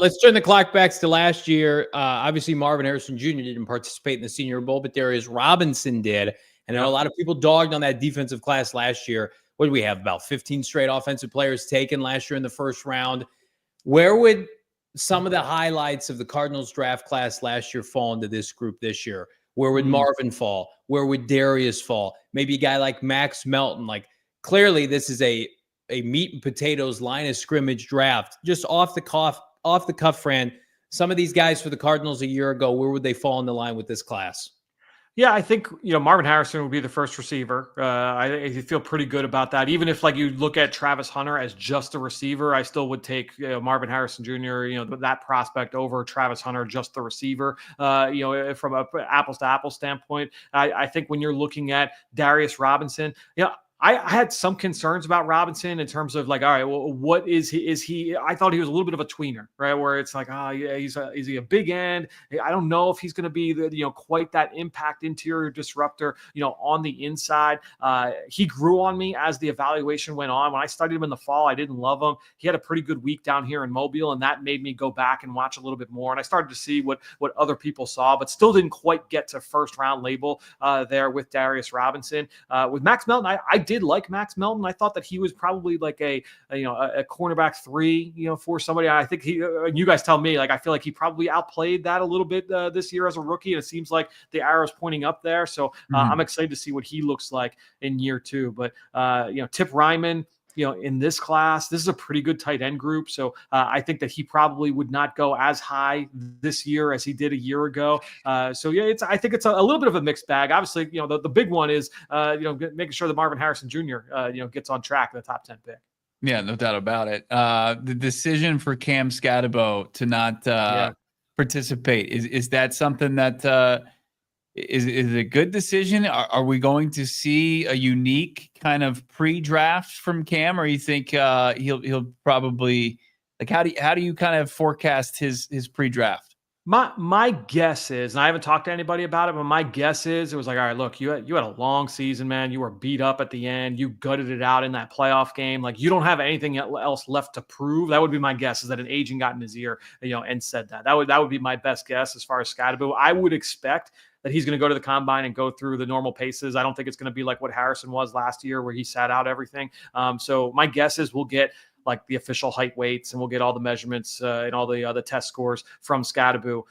Let's turn the clock back to last year. Obviously, Marvin Harrison Jr. didn't participate in the Senior Bowl, but Darius Robinson did. And I know a lot of people dogged on that defensive class last year. What do we have? About 15 straight offensive players taken last year in the first round. Where would some of the highlights of the Cardinals draft class last year fall into this group this year? Where would Marvin fall? Where would Darius fall? Maybe a guy like Max Melton. Like, clearly this is a meat and potatoes line of scrimmage draft. Just off the cuff, Fran, some of these guys for the Cardinals a year ago, where would they fall in the line with this class? Yeah, I think, Marvin Harrison would be the first receiver. I feel pretty good about that. Even if you look at Travis Hunter as just a receiver, I still would take Marvin Harrison Jr., that prospect over Travis Hunter, just the receiver, from a apples to apples standpoint. I think when you're looking at Darius Robinson, I had some concerns about Robinson in terms of all right, well, what is he? Is he? I thought he was a little bit of a tweener, right? Where it's like, is he a big end? I don't know if he's going to be quite that impact interior disruptor, on the inside. He grew on me as the evaluation went on. When I studied him in the fall, I didn't love him. He had a pretty good week down here in Mobile, and that made me go back and watch a little bit more. And I started to see what other people saw, but still didn't quite get to first round label there with Darius Robinson. With Max Melton, I did like Max Melton. I thought that he was probably like a cornerback 3, for somebody. I think you guys tell me, I feel like he probably outplayed that a little bit this year as a rookie. And it seems like the arrow's pointing up there. So I'm excited to see what he looks like in year 2. But, Tip Ryman, in this class, this is a pretty good tight end group. So I think that he probably would not go as high this year as he did a year ago. So yeah, I think it's a little bit of a mixed bag. Obviously, the big one is making sure that Marvin Harrison Jr. Gets on track in the top 10 pick. Yeah, no doubt about it. The decision for Cam Scatabo to not participate, is that something that is it a good decision? Are we going to see a unique kind of pre-draft from Cam, or you think he'll probably, like, how do you kind of forecast his pre-draft? My guess is, and I haven't talked to anybody about it, but my guess is it was like, all right, look, you had a long season, man. You were beat up at the end. You gutted it out in that playoff game. Like, you don't have anything else left to prove. That would be my guess, is that an agent got in his ear, and said that. That would be my best guess as far as Scatabo. I would expect that he's going to go to the combine and go through the normal paces. I don't think it's going to be like what Harrison was last year, where he sat out everything. So my guess is we'll get like the official height weights, and we'll get all the measurements and all the test scores from Scatabo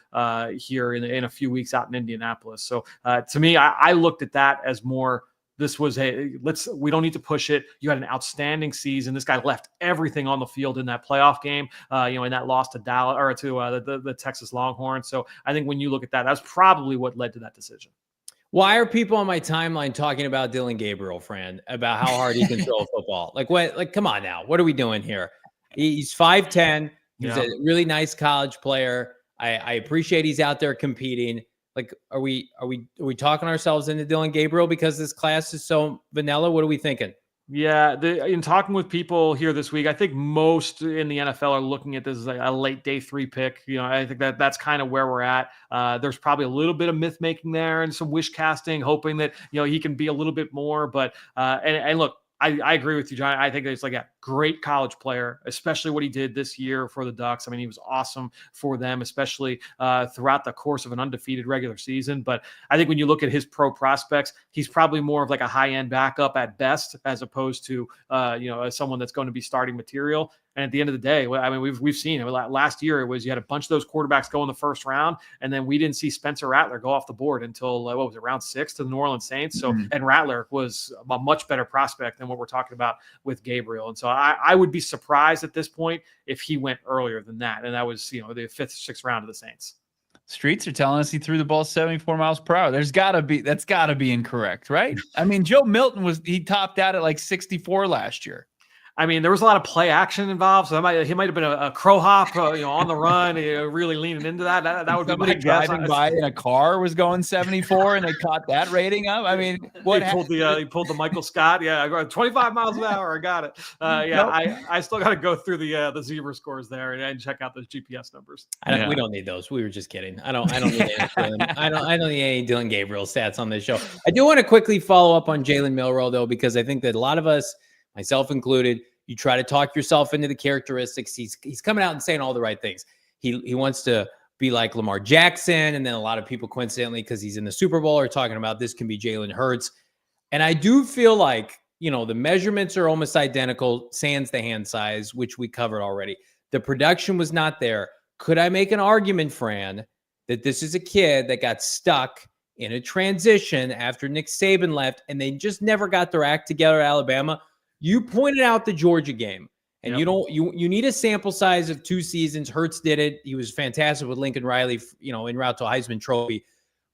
here in a few weeks out in Indianapolis. So to me, I looked at that as more, this was we don't need to push it. You had an outstanding season. This guy left everything on the field in that playoff game, in that loss to Dallas, or to the Texas Longhorns. So I think when you look at that, that's probably what led to that decision. Why are people on my timeline talking about Dillon Gabriel, Fran, about how hard he can throw a football? Like, what? Like, come on now. What are we doing here? He's 5'10". He's a really nice college player. I appreciate he's out there competing. Like, are we talking ourselves into Dillon Gabriel because this class is so vanilla? What are we thinking? Yeah, in talking with people here this week, I think most in the NFL are looking at this as a late day 3 pick. I think that's kind of where we're at. There's probably a little bit of myth making there and some wish casting, hoping that he can be a little bit more. But and look, I agree with you, John. I think it's like a great college player, especially what he did this year for the Ducks. I mean, he was awesome for them, especially throughout the course of an undefeated regular season. But I think when you look at his pro prospects, he's probably more of like a high-end backup at best, as opposed to someone that's going to be starting material. And at the end of the day, I mean, we've seen it. Last year, it was you had a bunch of those quarterbacks go in the first round, and then we didn't see Spencer Rattler go off the board until round 6 to the New Orleans Saints. So, and Rattler was a much better prospect than what we're talking about with Gabriel. And so I would be surprised at this point if he went earlier than that. And that was the 5th, 6th round of the Saints. Streets are telling us he threw the ball 74 miles per hour. That's got to be incorrect, right? I mean, Joe Milton he topped out at like 64 last year. I mean, there was a lot of play action involved, so he might have been a crow hop, on the run, really leaning into that. That would Somebody be driving by in a car was going 74, and they caught that rating up. I mean, what he pulled the Michael Scott? Yeah, I go 25 miles an hour. I got it. I still got to go through the zebra scores there and check out those GPS numbers. We don't need those. We were just kidding. I don't need any. I don't need any Dillon Gabriel stats on this show. I do want to quickly follow up on Jalen Milroe though, because I think that a lot of us, myself included, you try to talk yourself into the characteristics. He's coming out and saying all the right things. He wants to be like Lamar Jackson, and then a lot of people, coincidentally, because he's in the Super Bowl, are talking about this can be Jalen Hurts. And I do feel like, the measurements are almost identical, sans the hand size, which we covered already. The production was not there. Could I make an argument, Fran, that this is a kid that got stuck in a transition after Nick Saban left, and they just never got their act together at Alabama? You pointed out the Georgia game, and you need a sample size of 2 seasons. Hurts did it. He was fantastic with Lincoln Riley, en route to a Heisman Trophy.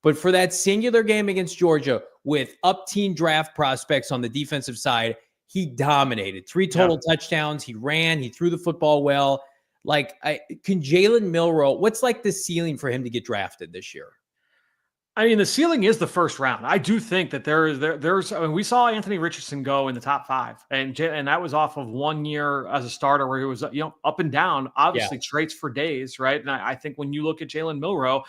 But for that singular game against Georgia with up-teen draft prospects on the defensive side, he dominated. 3 total touchdowns. He ran. He threw the football well. Can Jalen Milroe, what's like the ceiling for him to get drafted this year? I mean, the ceiling is the first round. I do think that there's. I mean, we saw Anthony Richardson go in the top 5, and that was off of 1 year as a starter where he was up and down, obviously traits for days, right? And I think when you look at Jalen Milroe,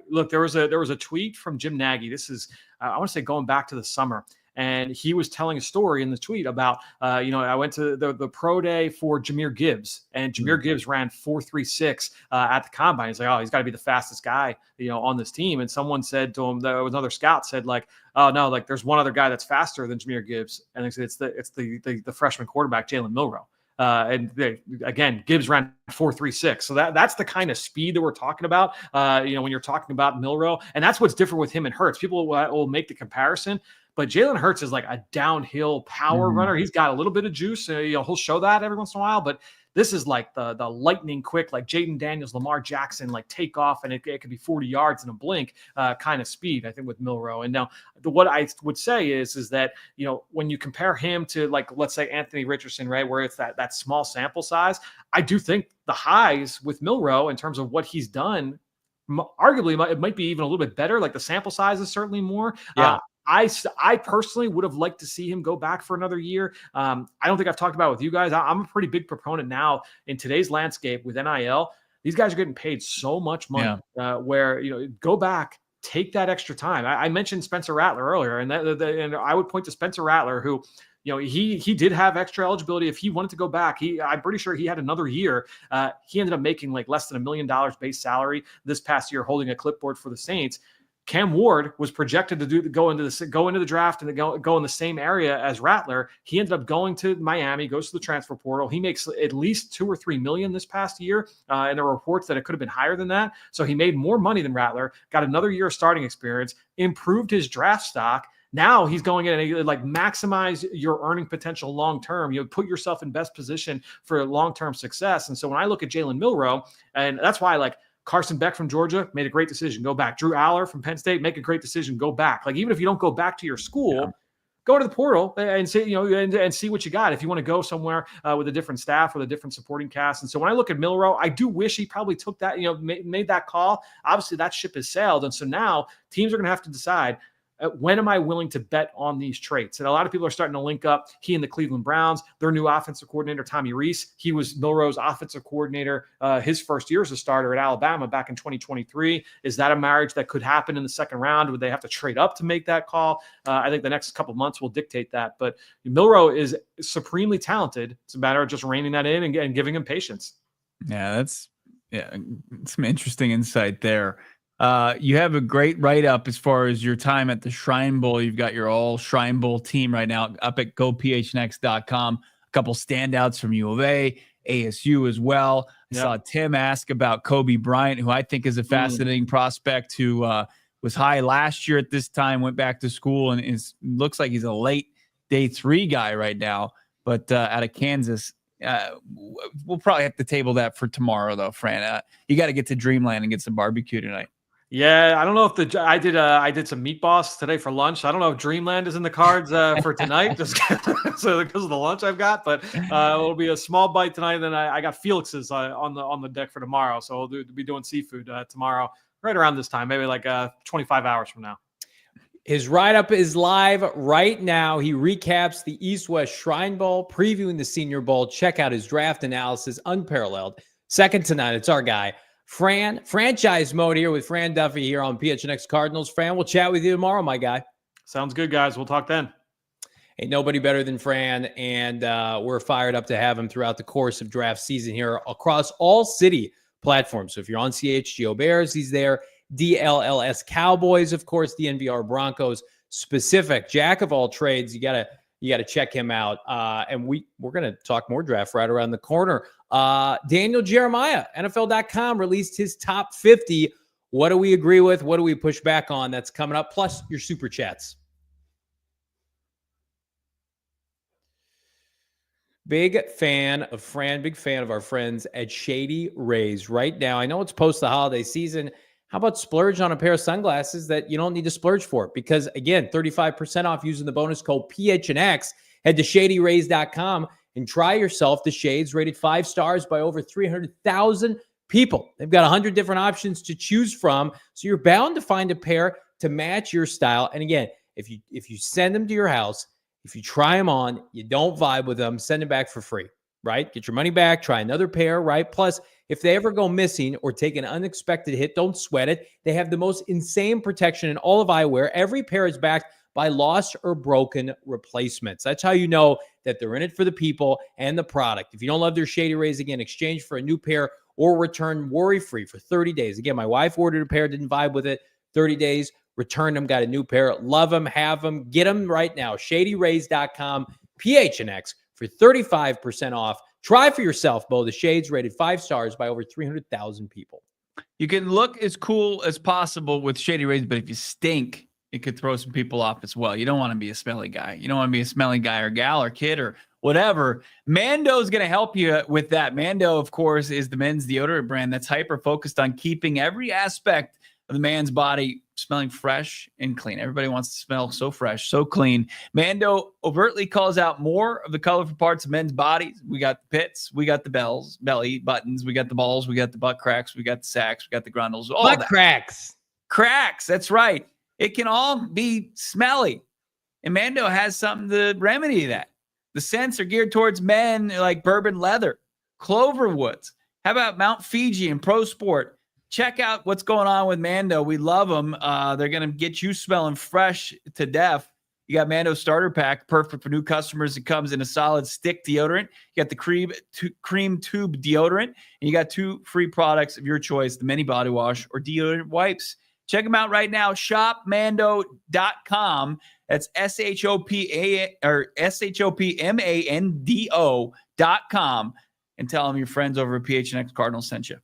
look, there was a tweet from Jim Nagy. This is I want to say going back to the summer. And he was telling a story in the tweet about, I went to the pro day for Jahmyr Gibbs, and Jahmyr Gibbs ran 4.36 at the combine. He's like, oh, he's got to be the fastest guy, on this team. And someone said to him, there was another scout said like, oh no, like there's one other guy that's faster than Jahmyr Gibbs, and they said it's the freshman quarterback Jalen Milroe. Again, Gibbs ran 4.36. So that's the kind of speed that we're talking about, when you're talking about Milroe. And that's what's different with him and Hurts. People will make the comparison, but Jalen Hurts is like a downhill power runner. He's got a little bit of juice. He'll show that every once in a while, but this is like the lightning quick, like Jayden Daniels, Lamar Jackson, like take off, and it could be 40 yards in a blink kind of speed, I think, with Milroe. And now what I would say is that, when you compare him to, like, let's say Anthony Richardson, right, where it's that small sample size, I do think the highs with Milroe in terms of what he's done, arguably it might be even a little bit better. Like the sample size is certainly more. Yeah. I personally would have liked to see him go back for another year. I don't think I've talked about it with you guys. I'm a pretty big proponent now in today's landscape with NIL. These guys are getting paid so much money where, go back, take that extra time. I mentioned Spencer Rattler earlier, and and I would point to Spencer Rattler, who, he did have extra eligibility. If he wanted to go back, I'm pretty sure he had another year. He ended up making like less than $1 million base salary this past year, holding a clipboard for the Saints. Cam Ward was projected to go into the draft and go in the same area as Rattler. He ended up going to Miami, goes to the transfer portal. He makes at least $2 or $3 million this past year, and there were reports that it could have been higher than that. So he made more money than Rattler, got another year of starting experience, improved his draft stock. Now he's going in and like maximize your earning potential long term. Put yourself in best position for long term success. And so when I look at Jalen Milroe, and that's why like Carson Beck from Georgia made a great decision, go back. Drew Aller from Penn State, make a great decision, go back. Like even if you don't go back to your school, go to the portal and see, and see what you got. If you want to go somewhere with a different staff, with a different supporting cast. And so when I look at Milroe, I do wish he probably took that, made that call. Obviously that ship has sailed. And so now teams are going to have to decide, when am I willing to bet on these traits? And a lot of people are starting to link up he and the Cleveland Browns, their new offensive coordinator, Tommy Rees. He was Milroe's offensive coordinator his first year as a starter at Alabama back in 2023. Is that a marriage that could happen in the second round? Would they have to trade up to make that call? I think the next couple of months will dictate that. But Milroe is supremely talented. It's a matter of just reining that in and giving him patience. Yeah, that's some interesting insight there. You have a great write-up as far as your time at the Shrine Bowl. You've got your all Shrine Bowl team right now up at gophnx.com. A couple standouts from U of A, ASU as well. I saw Tim ask about Kobe Bryant, who I think is a fascinating prospect who was high last year at this time, went back to school, and looks like he's a late day 3 guy right now, but out of Kansas. We'll probably have to table that for tomorrow, though, Fran. You got to get to Dreamland and get some barbecue tonight. Yeah, I don't know if I did some meatballs today for lunch. I don't know if Dreamland is in the cards for tonight, just so because of the lunch I've got. But it'll be a small bite tonight. And then I got Felix's on the deck for tomorrow, so we'll be doing seafood tomorrow, right around this time, maybe like 25 hours from now. His write-up is live right now. He recaps the East-West Shrine Bowl, previewing the Senior Bowl. Check out his draft analysis, unparalleled. Second to none. It's our guy, Fran. Franchise mode here with Fran Duffy here on PHNX Cardinals. Fran, we'll chat with you tomorrow, my guy. Sounds good, guys. We'll talk then. Ain't nobody better than Fran, and we're fired up to have him throughout the course of draft season here across all city platforms. So if you're on CHGO Bears, he's there. DLLS Cowboys, of course, DNVR Broncos, specific jack of all trades. You gotta check him out. And we're gonna talk more draft right around the corner. Daniel Jeremiah, NFL.com released his top 50. What do we agree with? What do we push back on? That's coming up. Plus your super chats. Big fan of Fran. Big fan of our friends at Shady Rays right now. I know it's post the holiday season. How about splurge on a pair of sunglasses that you don't need to splurge for? Because, again, 35% off using the bonus code PHNX. Head to ShadyRays.com and try yourself the shades rated 5 stars by over 300,000 people. They've got 100 different options to choose from, so you're bound to find a pair to match your style. And, again, if you send them to your house, if you try them on, you don't vibe with them, send them back for free, right? Get your money back, try another pair, right? Plus, if they ever go missing or take an unexpected hit, don't sweat it. They have the most insane protection in all of eyewear. Every pair is backed by lost or broken replacements. That's how you know that they're in it for the people and the product. If you don't love their Shady Rays, again, exchange for a new pair or return worry-free for 30 days. Again, my wife ordered a pair, didn't vibe with it. 30 days, returned them, got a new pair. Love them, have them. Get them right now. ShadyRays.com, PHNX for 35% off. Try for yourself, Bo. The shades rated 5 stars by over 300,000 people. You can look as cool as possible with Shady Rays, but if you stink, it could throw some people off as well. You don't want to be a smelly guy. You don't want to be a smelly guy or gal or kid or whatever. Mando is going to help you with that. Mando, of course, is the men's deodorant brand that's hyper focused on keeping every aspect of the man's body smelling fresh and clean. Everybody wants to smell so fresh, so clean. Mando overtly calls out more of the colorful parts of men's bodies. We got the pits, we got the belly buttons, we got the balls, we got the butt cracks, we got the sacks, we got the grundles. All butt that. cracks. That's right. It can all be smelly. And Mando has something to remedy that. The scents are geared towards men like bourbon leather, clover woods. How about Mount Fiji and Pro Sport? Check out what's going on with Mando. We love them. They're going to get you smelling fresh to death. You got Mando starter pack, perfect for new customers. It comes in a solid stick deodorant. You got the cream tube deodorant, and you got 2 free products of your choice, the mini body wash or deodorant wipes. Check them out right now. Shopmando.com. That's SHOPMANDO.com. And tell them your friends over at PHNX Cardinals sent you.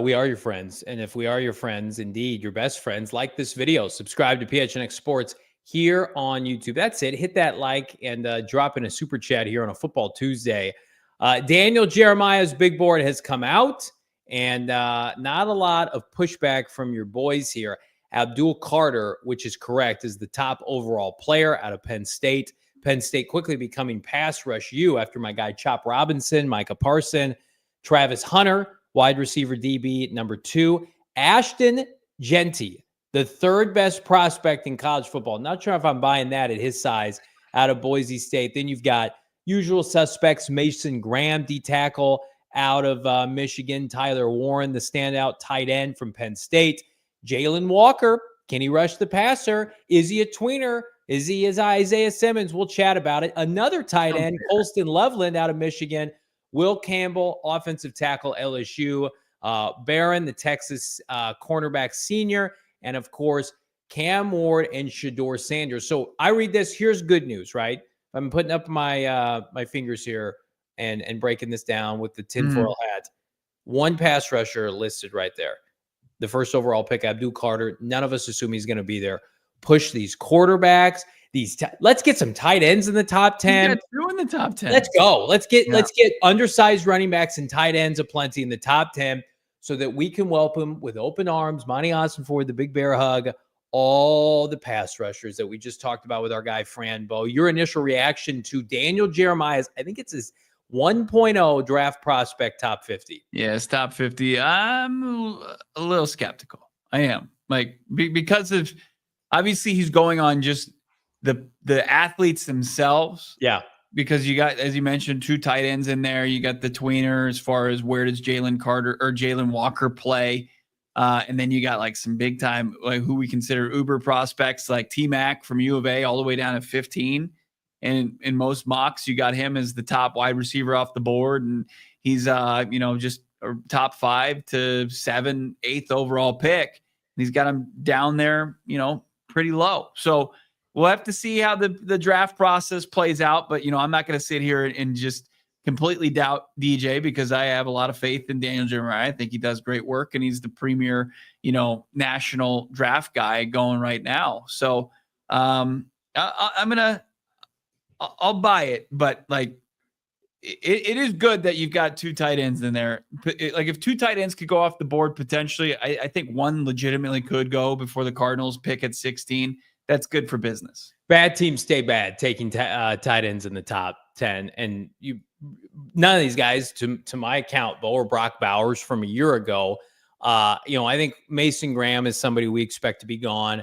We are your friends. And if we are your friends, indeed, your best friends, like this video, subscribe to PHNX Sports here on YouTube. That's it. Hit that like and drop in a super chat here on a Football Tuesday. Daniel Jeremiah's big board has come out, and not a lot of pushback from your boys here. Abdul Carter, which is correct, is the top overall player out of Penn State. Penn State quickly becoming pass rush U after my guy Chop Robinson, Micah Parson, Travis Hunter, wide receiver DB, number 2. Ashton Genty, the 3rd best prospect in college football. Not sure if I'm buying that at his size out of Boise State. Then you've got usual suspects, Mason Graham, D-tackle out of Michigan. Tyler Warren, the standout tight end from Penn State. Jalen Walker, can he rush the passer? Is he a tweener? Is he as Isaiah Simmons? We'll chat about it. Another tight end, Colston Loveland out of Michigan. Will Campbell, offensive tackle, LSU. Barron, the Texas cornerback senior. And, of course, Cam Ward and Shador Sanders. So I read this. Here's good news, right? I'm putting up my my fingers here and breaking this down with the tinfoil hat. 1 pass rusher listed right there. The 1st overall pick, Abdul Carter. None of us assume he's going to be there. Push these quarterbacks. Let's get some tight ends in the top 10. You got 2 in the top 10. Let's go. Let's get undersized running backs and tight ends aplenty in the top 10 so that we can welcome with open arms Monti Ossenfort, the big bear hug, all the pass rushers that we just talked about with our guy Fran Bo. Your initial reaction to Daniel Jeremiah's, I think it's his 1.0 draft prospect top 50. Yeah, it's top 50. I'm a little skeptical. I am. Because of obviously he's going on just the athletes themselves. Yeah. Because you got, as you mentioned, 2 tight ends in there. You got the tweener as far as where does Jalen Walker play? And then you got some big time, who we consider uber prospects like T-Mac from U of A all the way down to 15. And in most mocks, you got him as the top wide receiver off the board. And he's, just a top 5 to 7, 8th overall pick. And he's got him down there, pretty low. So we'll have to see how the draft process plays out. But, I'm not going to sit here and just completely doubt DJ because I have a lot of faith in Daniel Jeremiah. I think he does great work and he's the premier, national draft guy going right now. So I'll buy it, but it is good that you've got 2 tight ends in there. If 2 tight ends could go off the board potentially, I think 1 legitimately could go before the Cardinals pick at 16. That's good for business. Bad teams stay bad, taking tight ends in the top 10. And none of these guys, to my account, Bo or Brock Bowers from a year ago, I think Mason Graham is somebody we expect to be gone.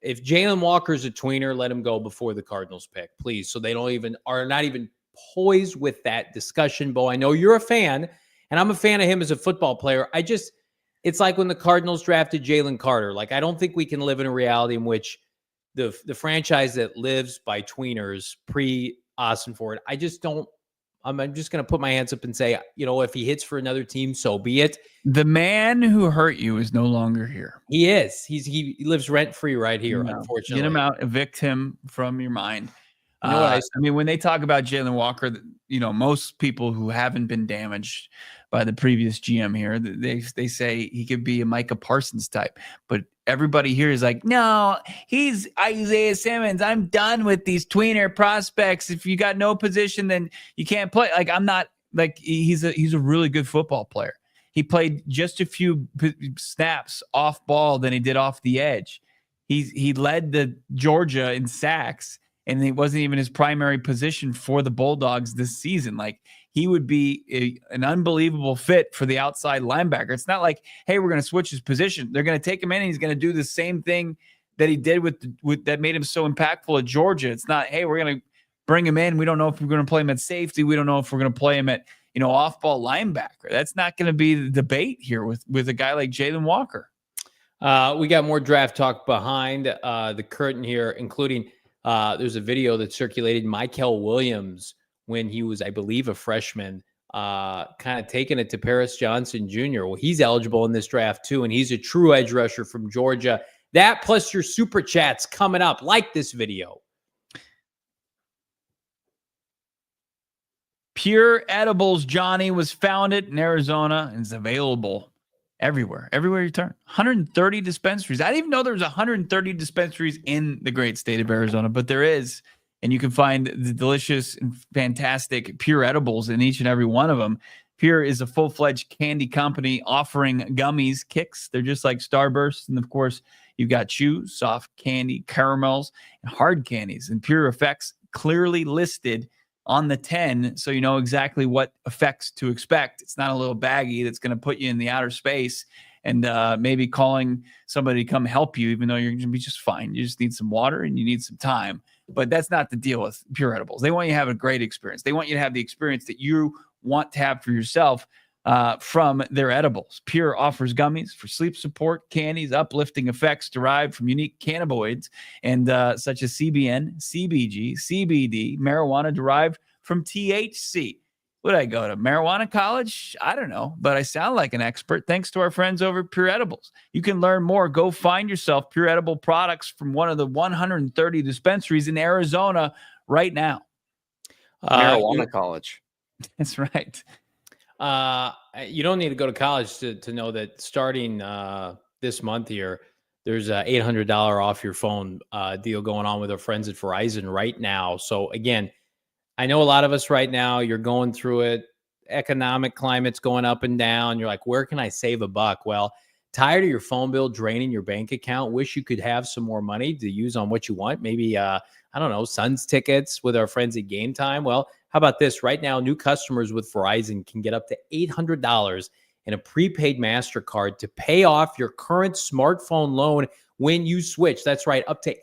If Jalen Walker's a tweener, let him go before the Cardinals pick, please. So they are not even poised with that discussion. Bo, I know you're a fan, and I'm a fan of him as a football player. It's like when the Cardinals drafted Jalen Carter. I don't think we can live in a reality in which the franchise that lives by tweeners pre-Ossenfort, I'm just going to put my hands up and say, if he hits for another team, so be it. The man who hurt you is no longer here. He is. He lives rent-free right here, unfortunately. Get him out, evict him from your mind. You know what I mean, when they talk about Jalen Walker, most people who haven't been damaged by the previous GM here, they say he could be a Micah Parsons type. But everybody here is like, no, he's Isaiah Simmons. I'm done with these tweener prospects. If you got no position, then you can't play. Like, I'm not like, he's a really good football player. He played just a few snaps off ball than he did off the edge. He led the Georgia in sacks, and it wasn't even his primary position for the Bulldogs this season. Like, he would be an unbelievable fit for the outside linebacker. It's not like, hey, we're going to switch his position. They're going to take him in, and he's going to do the same thing that he did with that made him so impactful at Georgia. It's not, hey, we're going to bring him in. We don't know if we're going to play him at safety. We don't know if we're going to play him at, off-ball linebacker. That's not going to be the debate here with a guy like Jalen Walker. We got more draft talk behind the curtain here, including there's a video that circulated Mykel Williams when he was, I believe, a freshman, kind of taking it to Paris Johnson Jr. Well, he's eligible in this draft too, and he's a true edge rusher from Georgia. That plus your super chats coming up. Like this video. Pure Edibles, Johnny, was founded in Arizona and is available everywhere you turn. 130 dispensaries. I didn't even know there was 130 dispensaries in the great state of Arizona, but there is. And you can find the delicious and fantastic Pure Edibles in each and every one of them. Pure is a full-fledged candy company offering gummies, kicks. They're just like Starbursts. And, of course, you've got chews, soft candy, caramels, and hard candies. And Pure Effects clearly listed on the 10, so you know exactly what effects to expect. It's not a little baggie that's going to put you in the outer space and maybe calling somebody to come help you, even though you're going to be just fine. You just need some water and you need some time. But that's not the deal with Pure Edibles. They want you to have a great experience. They want you to have the experience that you want to have for yourself from their edibles. Pure offers gummies for sleep support, candies, uplifting effects derived from unique cannabinoids, and such as CBN, CBG, CBD, marijuana derived from THC. Would I go to marijuana college? I don't know, but I sound like an expert thanks to our friends over at Pure Edibles. You can learn more. Go find yourself Pure Edible products from one of the 130 dispensaries in Arizona right now. Marijuana college. That's right. You don't need to go to college to know that starting this month here, there's a $800 off your phone deal going on with our friends at Verizon right now. So again, I know a lot of us right now, you're going through it. Economic climate's going up and down. You're like, where can I save a buck? Well, tired of your phone bill draining your bank account? Wish you could have some more money to use on what you want? Maybe, I don't know, Suns tickets with our friends at Game Time. Well, how about this? Right now, new customers with Verizon can get up to $800 in a prepaid MasterCard to pay off your current smartphone loan when you switch. That's right, up to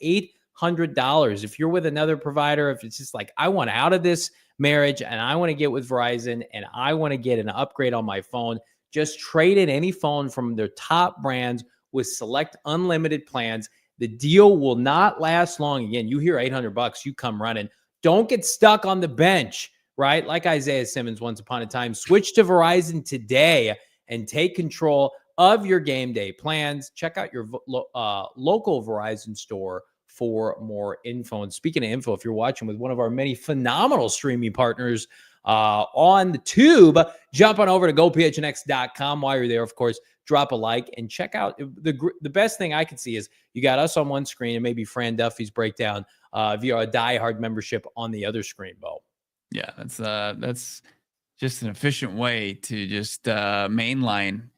$800. If you're with another provider, if it's just like, I want out of this marriage and I want to get with Verizon and I want to get an upgrade on my phone, just trade in any phone from their top brands with select unlimited plans. The deal will not last long. Again, you hear $800, you come running. Don't get stuck on the bench, right? Like Isaiah Simmons once upon a time. Switch to Verizon today and take control of your game day plans. Check out your local Verizon store for more info. And speaking of info, if you're watching with one of our many phenomenal streaming partners on the tube, jump on over to gophnx.com. While you're there, of course, drop a like and check out the best thing I can see is you got us on one screen and maybe Fran Duffy's breakdown via a diehard membership on the other screen, Bo. Yeah, that's just an efficient way to just mainline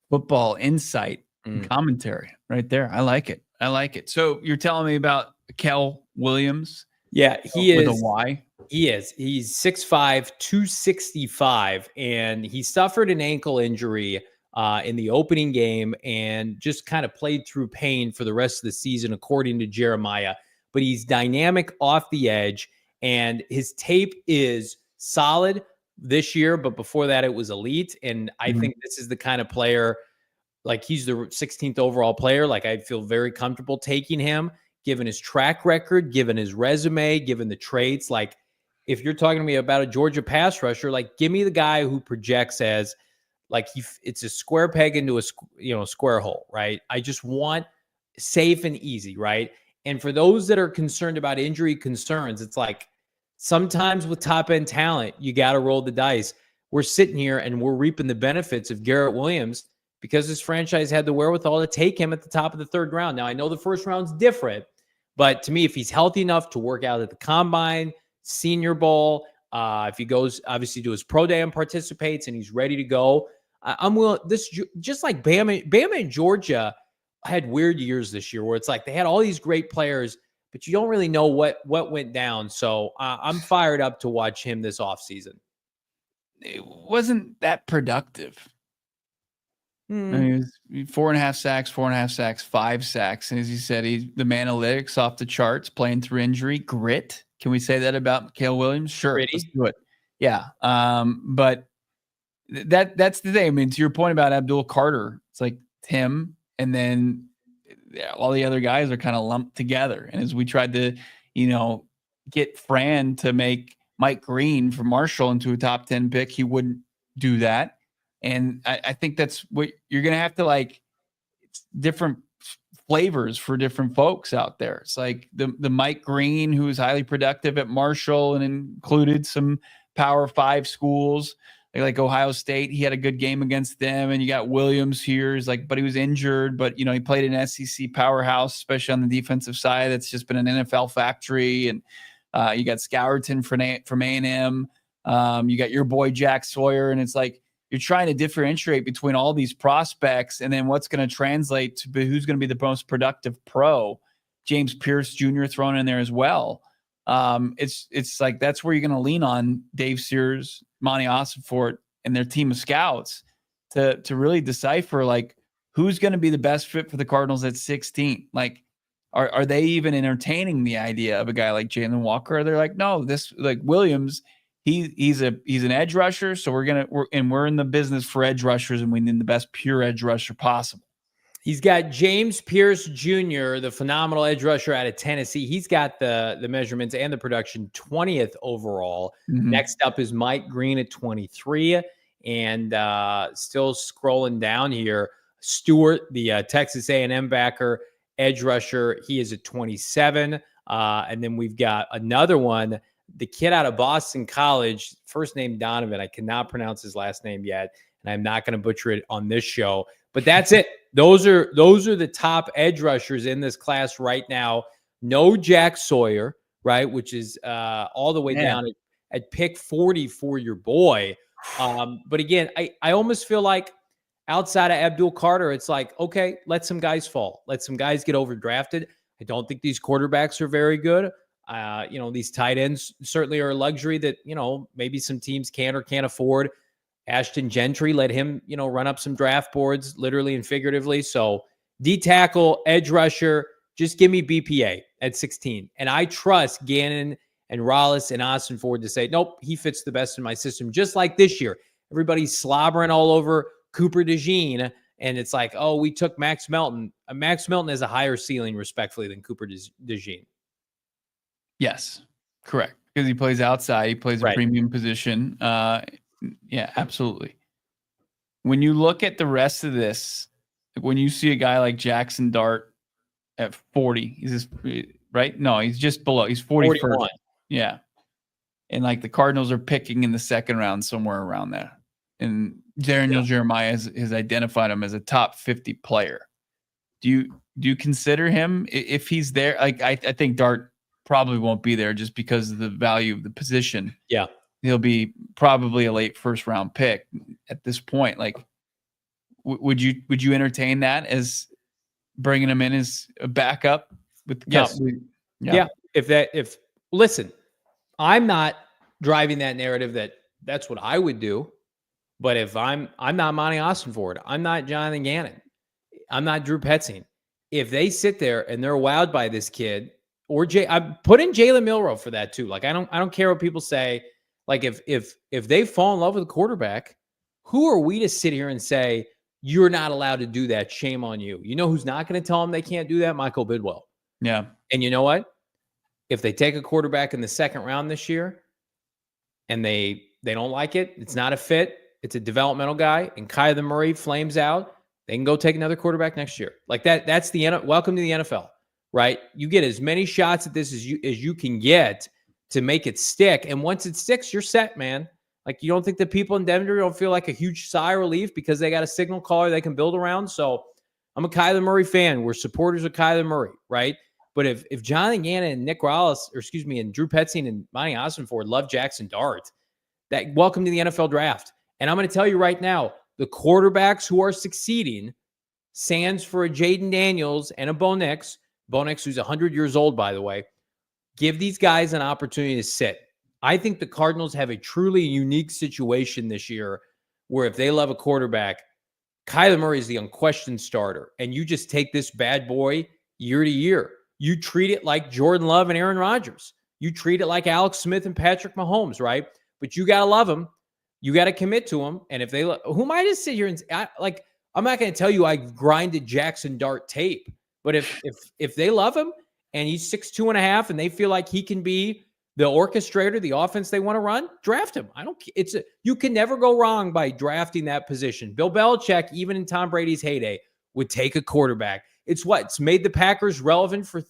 football insight and commentary right there. I like it. So you're telling me about Kel Williams? Yeah, he is. With a Y? He is. He's 6'5", 265, and he suffered an ankle injury in the opening game and just kind of played through pain for the rest of the season, according to Jeremiah. But he's dynamic off the edge, and his tape is solid this year, but before that it was elite. And I think this is the kind of player, like he's the 16th overall player. Like I feel very comfortable taking him, given his track record, given his resume, given the traits. Like if you're talking to me about a Georgia pass rusher, like give me the guy who projects as like it's a square peg into a square hole, right? I just want safe and easy, right? And for those that are concerned about injury concerns, it's like sometimes with top end talent, you got to roll the dice. We're sitting here and we're reaping the benefits of Garrett Williams because this franchise had the wherewithal to take him at the top of the 3rd round. Now, I know the first round's different, but to me, if he's healthy enough to work out at the Combine, Senior Bowl, if he goes, obviously, to his pro day and participates and he's ready to go, I'm willing. This, just like Bama and Georgia had weird years this year where it's like they had all these great players, but you don't really know what went down. So I'm fired up to watch him this offseason. It wasn't that productive. I mean, it was 4.5 sacks, 5 sacks. And as you said, the analytics off the charts, playing through injury, grit. Can we say that about Mikhail Williams? Sure. Gritty. Let's do it. Yeah. But that's the thing. I mean, to your point about Abdul Carter, it's like him and then all the other guys are kind of lumped together. And as we tried to, get Fran to make Mike Green from Marshall into a top 10 pick, he wouldn't do that. And I think that's what you're going to have to it's different flavors for different folks out there. It's like the Mike Green, who was highly productive at Marshall and included some Power 5 schools like Ohio State. He had a good game against them. And you got Williams here. But he was injured, but he played in an SEC powerhouse, especially on the defensive side. That's just been an NFL factory. And you got Scourton from A&M. You got your boy Jack Sawyer. And it's like, you're trying to differentiate between all these prospects and then what's going to translate to who's going to be the most productive pro. James Pierce Jr. thrown in there as well. It's like that's where you're going to lean on Dave Sears, Monti Ossenfort, and their team of scouts to really decipher who's going to be the best fit for the Cardinals at 16. Are they even entertaining the idea of a guy like Jalen Walker? They're like, no, this Williams. He's an edge rusher, so we're in the business for edge rushers, and we need the best pure edge rusher possible. He's got James Pierce Jr., the phenomenal edge rusher out of Tennessee. He's got the measurements and the production 20th overall. Mm-hmm. Next up is Mike Green at 23, and still scrolling down here, Stewart, the Texas A&M backer, edge rusher. He is at 27, and then we've got another one. The kid out of Boston College, first name Donovan. I cannot pronounce his last name yet, and I'm not going to butcher it on this show. But that's it. Those are the top edge rushers in this class right now. No Jack Sawyer, right, which is all the way down at pick 40 for your boy. But again, I almost feel like outside of Abdul Carter, it's like, okay, let some guys fall. Let some guys get overdrafted. I don't think these quarterbacks are very good. These tight ends certainly are a luxury that, maybe some teams can or can't afford. Ashton Gentry, let him, run up some draft boards, literally and figuratively. So D tackle, edge rusher, just give me BPA at 16. And I trust Gannon and Rollis and Ossenfort to say, nope, he fits the best in my system. Just like this year, everybody's slobbering all over Cooper DeJean. And it's like, oh, we took Max Melton. Max Melton has a higher ceiling, respectfully, than Cooper DeJean. Yes, correct. Because he plays outside. He plays a premium position. Yeah, absolutely. When you look at the rest of this, when you see a guy like Jackson Dart at 40, he's right? No, he's just below. He's 41. 41. Yeah. And the Cardinals are picking in the second round somewhere around there. And Daniel Jeremiah has identified him as a top 50 player. Do you consider him if he's there? I think Dart probably won't be there just because of the value of the position. Yeah. He'll be probably a late first round pick at this point. Would you entertain that as bringing him in as a backup with yes. Yeah. Listen, I'm not driving that narrative that's what I would do. But if I'm not Monti Ossenfort, I'm not Jonathan Gannon, I'm not Drew Petzing. If they sit there and they're wowed by this kid, or I'm putting Jalen Milroe for that too. I don't care what people say. If they fall in love with a quarterback, who are we to sit here and say you're not allowed to do that? Shame on you. You know who's not going to tell them they can't do that? Michael Bidwell. Yeah. And you know what? If they take a quarterback in the second round this year and they don't like it, it's not a fit, it's a developmental guy, and Kyler Murray flames out, they can go take another quarterback next year. That's welcome to the NFL, right? You get as many shots at this as you can get to make it stick. And once it sticks, you're set, man. Like, you don't think the people in Denver don't feel like a huge sigh of relief because they got a signal caller they can build around? So I'm a Kyler Murray fan. We're supporters of Kyler Murray, right? But if John and Gannon and Nick Rallis, and Drew Petzing and Monti Ossenfort love Jackson Dart, that welcome to the NFL draft. And I'm going to tell you right now, the quarterbacks who are succeeding, sans for a Jayden Daniels and a Bo Nix, who's 100 years old, by the way, give these guys an opportunity to sit. I think the Cardinals have a truly unique situation this year where if they love a quarterback, Kyler Murray is the unquestioned starter. And you just take this bad boy year to year. You treat it like Jordan Love and Aaron Rodgers. You treat it like Alex Smith and Patrick Mahomes, right? But you got to love them. You got to commit to them. And if they who am I to sit here and I'm not going to tell you I grinded Jackson Dart tape, but if they love him and he's 6'2.5" and they feel like he can be the orchestrator, the offense they want to run, draft him. You can never go wrong by drafting that position. Bill Belichick, even in Tom Brady's heyday, would take a quarterback. It's made the Packers relevant for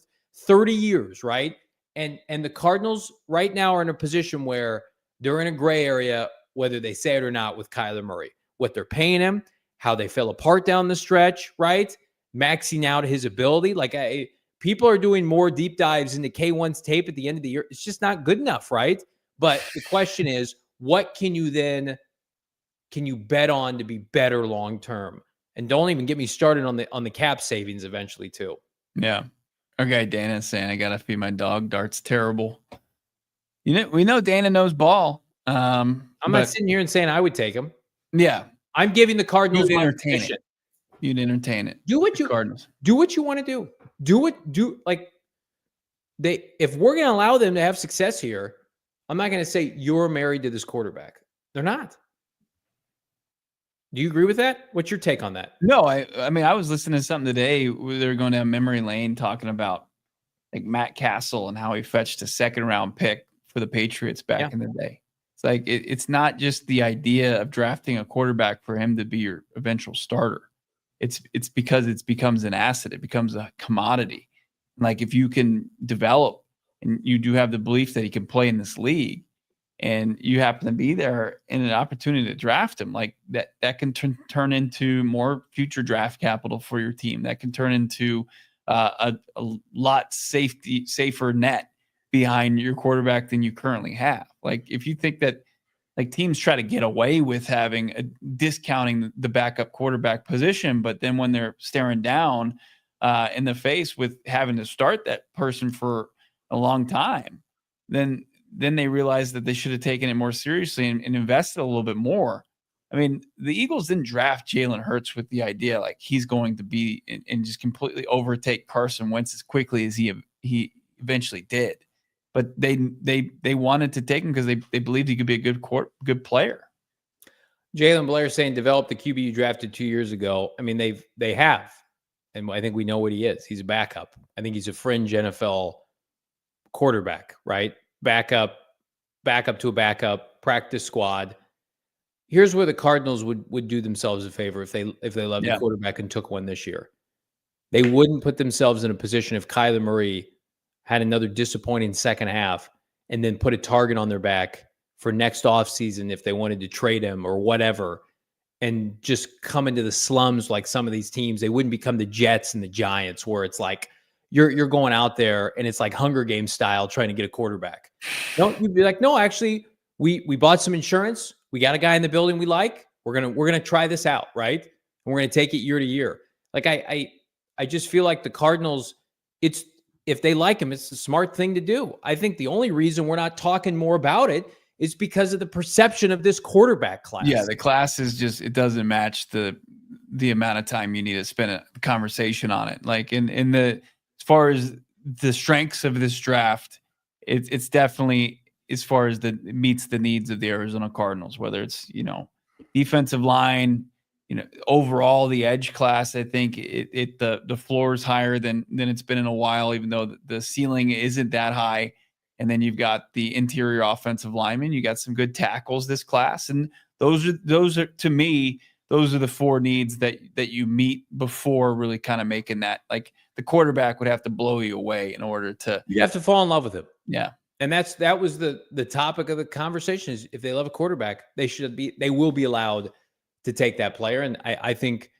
30 years, right? And the Cardinals right now are in a position where they're in a gray area, whether they say it or not, with Kyler Murray. What they're paying him, how they fell apart down the stretch, right? Maxing out his ability. People are doing more deep dives into K1's tape at the end of the year. It's just not good enough, right? But the question is, what can you bet on to be better long term? And don't even get me started on the cap savings eventually too. Yeah. Okay, Dana's saying I gotta feed my dog. Dart's terrible. We know Dana knows ball. I'm not sitting here and saying I would take him. Yeah. I'm giving the Cardinals You'd entertain it. You'd entertain it. Do what you Cardinals. Do what you want to do. If we're going to allow them to have success here, I'm not going to say you're married to this quarterback. They're not. Do you agree with that? What's your take on that? No, I mean, I was listening to something today where they were going down memory lane talking about like Matt Castle and how he fetched a second round pick for the Patriots back in the day. It's like it's not just the idea of drafting a quarterback for him to be your eventual starter. It's because it becomes an asset. It becomes a commodity. Like if you can develop and you do have the belief that he can play in this league and you happen to be there in an opportunity to draft him, like that can turn into more future draft capital for your team. That can turn into a lot safer net behind your quarterback than you currently have. Like if you think that like teams try to get away with discounting the backup quarterback position, but then when they're staring down in the face with having to start that person for a long time, then they realize that they should have taken it more seriously and invested a little bit more. I mean, the Eagles didn't draft Jalen Hurts with the idea like he's going to be and just completely overtake Carson Wentz as quickly as he eventually did. But they wanted to take him because they believed he could be a good player. Jalen Blair saying develop the QB you drafted 2 years ago. I mean, they have. And I think we know what he is. He's a backup. I think he's a fringe NFL quarterback, right? Backup to a backup, practice squad. Here's where the Cardinals would do themselves a favor if they loved the quarterback and took one this year. They wouldn't put themselves in a position if Kyler Murray had another disappointing second half and then put a target on their back for next offseason if they wanted to trade him or whatever and just come into the slums like some of these teams. They wouldn't become the Jets and the Giants where it's like you're going out there and it's like Hunger Games style trying to get a quarterback. You'd be like, no, actually, we bought some insurance. We got a guy in the building we like. We're gonna try this out, right? And we're gonna take it year to year. Like I just feel like the Cardinals, if they like him, it's the smart thing to do. I think the only reason we're not talking more about it is because of the perception of this quarterback class. Yeah, the class is just, it doesn't match the amount of time you need to spend a conversation on it. Like as far as the strengths of this draft, it's definitely as far as it meets the needs of the Arizona Cardinals, whether it's, defensive line, overall the edge class. I think the floor is higher than it's been in a while, even though the ceiling isn't that high. And then you've got the interior offensive linemen. You got some good tackles this class, and those are to me, those are the four needs that you meet before really kind of making that. Like the quarterback would have to blow you away in order to. You have to fall in love with him. Yeah. And that was the topic of the conversation is if they love a quarterback, they will be allowed to take that player. And I think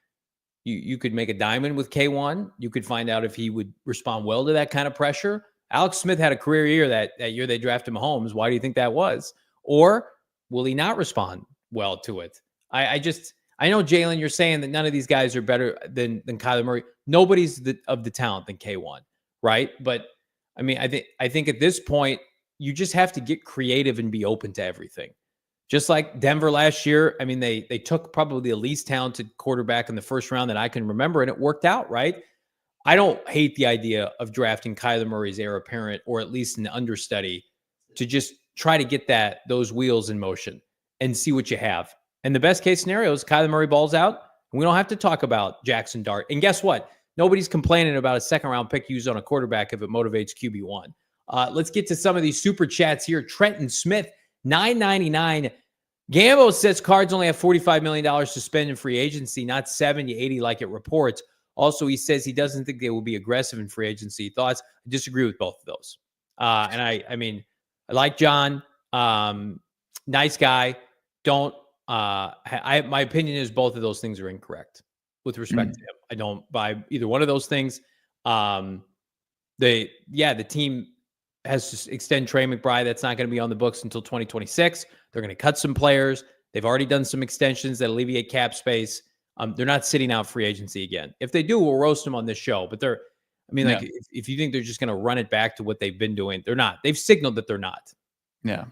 you could make a diamond with K1. You could find out if he would respond well to that kind of pressure. Alex Smith had a career year that year they drafted Mahomes. Why do you think that was? Or will he not respond well to it? I know, Jalen, you're saying that none of these guys are better than Kyler Murray. Nobody's of the talent than K1, right? But I mean, I think at this point, you just have to get creative and be open to everything. Just like Denver last year, I mean, they took probably the least talented quarterback in the first round that I can remember, and it worked out, right? I don't hate the idea of drafting Kyler Murray's heir apparent, or at least an understudy, to just try to get those wheels in motion and see what you have. And the best case scenario is Kyler Murray balls out, and we don't have to talk about Jackson Dart. And guess what? Nobody's complaining about a second-round pick used on a quarterback if it motivates QB1. Let's get to some of these super chats here. Trenton Smith, $9.99. Gambo says Cards only have $45 million to spend in free agency, not 70, 80 like it reports. Also, he says he doesn't think they will be aggressive in free agency. Thoughts? I disagree with both of those. And I mean, I like John. Nice guy. My opinion is both of those things are incorrect with respect to him. I don't buy either one of those things. The team has to extend Trey McBride. That's not going to be on the books until 2026. They're going to cut some players. They've already done some extensions that alleviate cap space. They're not sitting out free agency again. If they do, we'll roast them on this show. But if you think they're just going to run it back to what they've been doing, they're not. They've signaled that they're not. Yeah.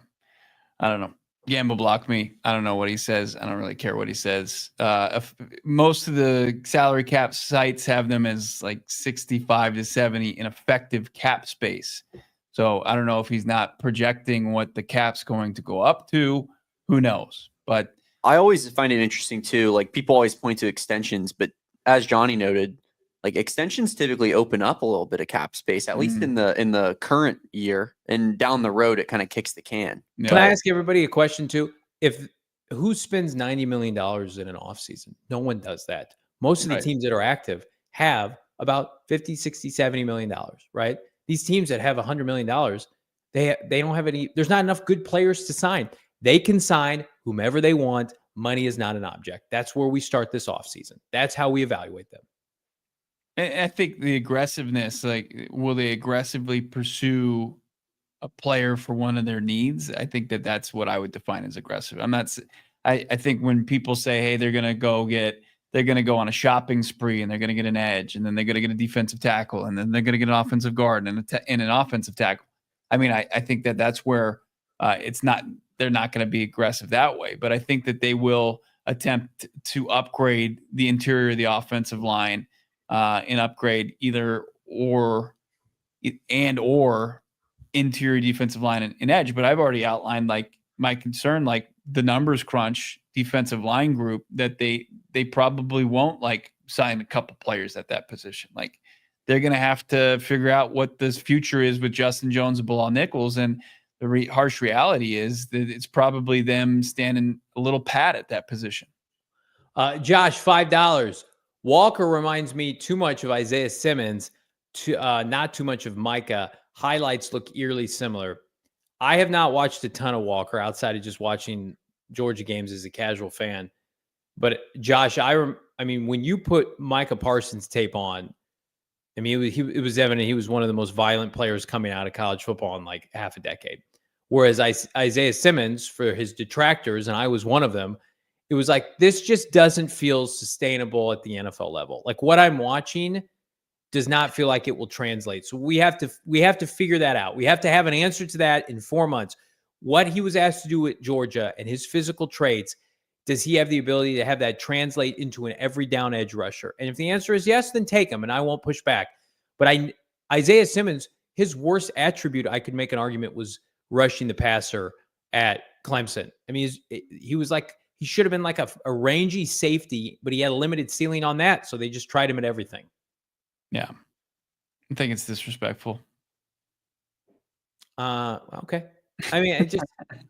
I don't know. Gamble blocked me. I don't know what he says. I don't really care what he says. If most of the salary cap sites have them as like 65 to 70 in effective cap space. So I don't know if he's not projecting what the cap's going to go up to. Who knows? But I always find it interesting too. Like people always point to extensions, but as Johnny noted, like extensions typically open up a little bit of cap space, at least in the current year, and down the road, it kind of kicks the can. Can I ask everybody a question too? Who spends $90 million in an offseason? No one does that. Most of the teams that are active have about 50, 60, $70 million, right? These teams that have $100 million, they don't have any, there's not enough good players to sign. They can sign whomever they want. Money is not an object. That's where we start this offseason. That's how we evaluate them. I think the aggressiveness, like, will they aggressively pursue a player for one of their needs? I think that's what I would define as aggressive. I think when people say, hey, they're going to go on a shopping spree and they're going to get an edge, and then they're going to get a defensive tackle, and then they're going to get an offensive guard and an offensive tackle. I mean, I think that's where they're not going to be aggressive that way, but I think that they will attempt to upgrade the interior of the offensive line and upgrade either or interior defensive line and edge. But I've already outlined like my concern, like the numbers crunch defensive line group, that they probably won't like sign a couple players at that position. Like they're going to have to figure out what this future is with Justin Jones and Bilal Nichols. And the harsh reality is that it's probably them standing a little pat at that position. Josh, $5. Walker reminds me too much of Isaiah Simmons, not too much of Micah. Highlights look eerily similar. I have not watched a ton of Walker outside of just watching Georgia games as a casual fan. But Josh, I mean, when you put Micah Parsons tape on, I mean, it was evident he was one of the most violent players coming out of college football in like half a decade. Whereas Isaiah Simmons, for his detractors, and I was one of them, it was like, this just doesn't feel sustainable at the NFL level. Like what I'm watching does not feel like it will translate. So we have to figure that out. We have to have an answer to that in 4 months. What he was asked to do at Georgia and his physical traits, does he have the ability to have that translate into an every down edge rusher? And if the answer is yes, then take him, and I won't push back. But Isaiah Simmons, his worst attribute, I could make an argument, was rushing the passer at Clemson. I mean, he should have been like a rangy safety, but he had a limited ceiling on that. So they just tried him at everything. Yeah. I think it's disrespectful. Okay. I mean,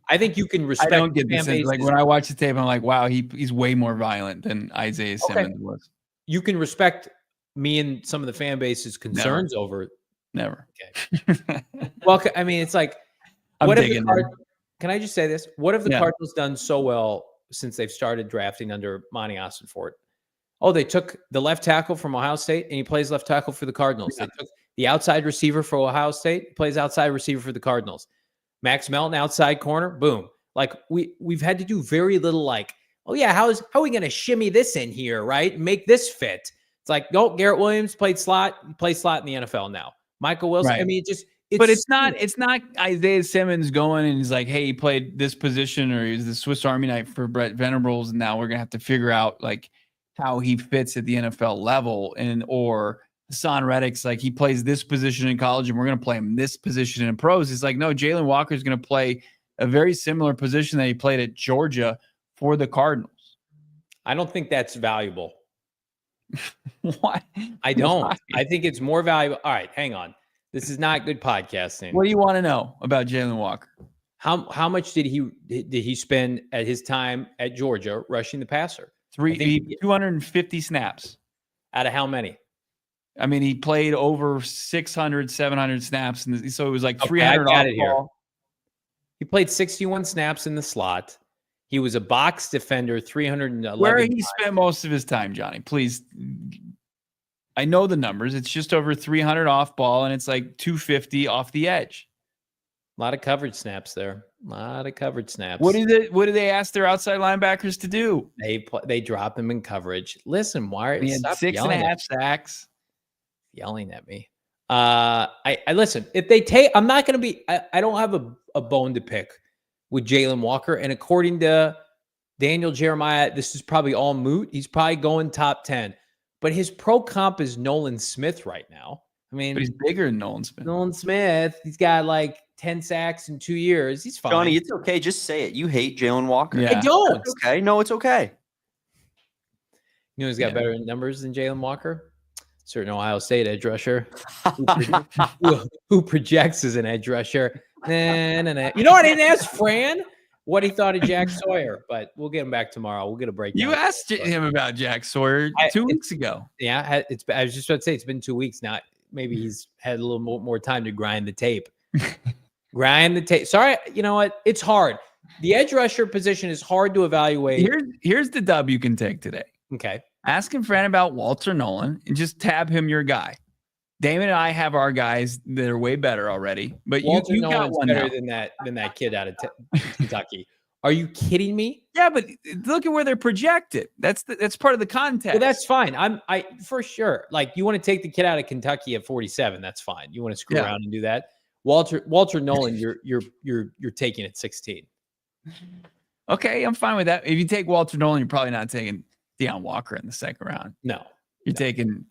I think you can respect. I don't get this. Like when I watch the tape, I'm like, wow, he's way more violent than Isaiah Simmons was. You can respect me and some of the fan base's concerns over it. Never. Okay. Well, I mean, it's like, I'm What have digging the in. Can I just say this? What have the Yeah. Cardinals done so well since they've started drafting under Monti Ossenfort? Oh, they took the left tackle from Ohio State, and he plays left tackle for the Cardinals. Yeah. They took the outside receiver for Ohio State, plays outside receiver for the Cardinals. Max Melton, outside corner, boom. Like we've had to do very little. Like, oh yeah, how are we going to shimmy this in here, right? Make this fit. It's like, no, Garrett Williams played slot, plays slot in the NFL now. Michael Wilson. Right. I mean, it's not Isaiah Simmons going and he's like, hey, he played this position or he's the Swiss Army knife for Brett Venables, and now we're gonna have to figure out like how he fits at the NFL level, or Hassan Reddick's like he plays this position in college and we're gonna play him this position in pros. It's like, no, Jalen Walker is gonna play a very similar position that he played at Georgia for the Cardinals. I don't think that's valuable. Why? I don't. Why? I think it's more valuable. All right, hang on. This is not good podcasting. What do you want to know about Jalen Walker? How much did he spend at his time at Georgia rushing the passer? 250 snaps. Out of how many? I mean, he played over 600, 700 snaps, and so it was like Okay, 300 I got off it here. ball. He played 61 snaps in the slot. He was a box defender, 311. Where he spent most of his time, Johnny, please. I know the numbers. It's just over 300 off ball, and it's like 250 off the edge. A lot of coverage snaps there. A lot of coverage snaps. What do they ask their outside linebackers to do? They drop them in coverage. Listen, why He had stop 6.5 sacks. yelling at me? I listen. If they take, I'm not going to be. I don't have a bone to pick with Jalen Walker. And according to Daniel Jeremiah, this is probably all moot. He's probably going top 10. But his pro comp is Nolan Smith right now. I mean, But he's bigger than Nolan Smith. Nolan Smith, he's got like 10 sacks in 2 years. He's fine. Johnny, it's okay. Just say it. You hate Jalen Walker. Yeah. I don't. It's okay. No, it's okay. You know who's got better numbers than Jalen Walker? Certain Ohio State edge rusher who projects as an edge rusher. You know what? I didn't ask Fran what he thought of Jack Sawyer, but we'll get him back tomorrow. We'll get a breakdown. You asked him about Jack Sawyer 2 weeks ago. Yeah, I was just about to say it's been 2 weeks now. Maybe he's had a little more time to grind the tape. Grind the tape. Sorry, you know what? It's hard. The edge rusher position is hard to evaluate. Here's the dub you can take today. Okay. Asking Fran about Walter Nolan and just tab him your guy. Damon and I have our guys that are way better already, but Walter you got Nolan's one better now. than that kid out of Kentucky. Are you kidding me? Yeah, but look at where they're projected. That's part of the context. Well, that's fine. I for sure. Like, you want to take the kid out of Kentucky at 47, that's fine. You want to screw around and do that. Walter Nolan, you're taking at 16. Okay, I'm fine with that. If you take Walter Nolan, you're probably not taking Deion Walker in the second round. No, you're taking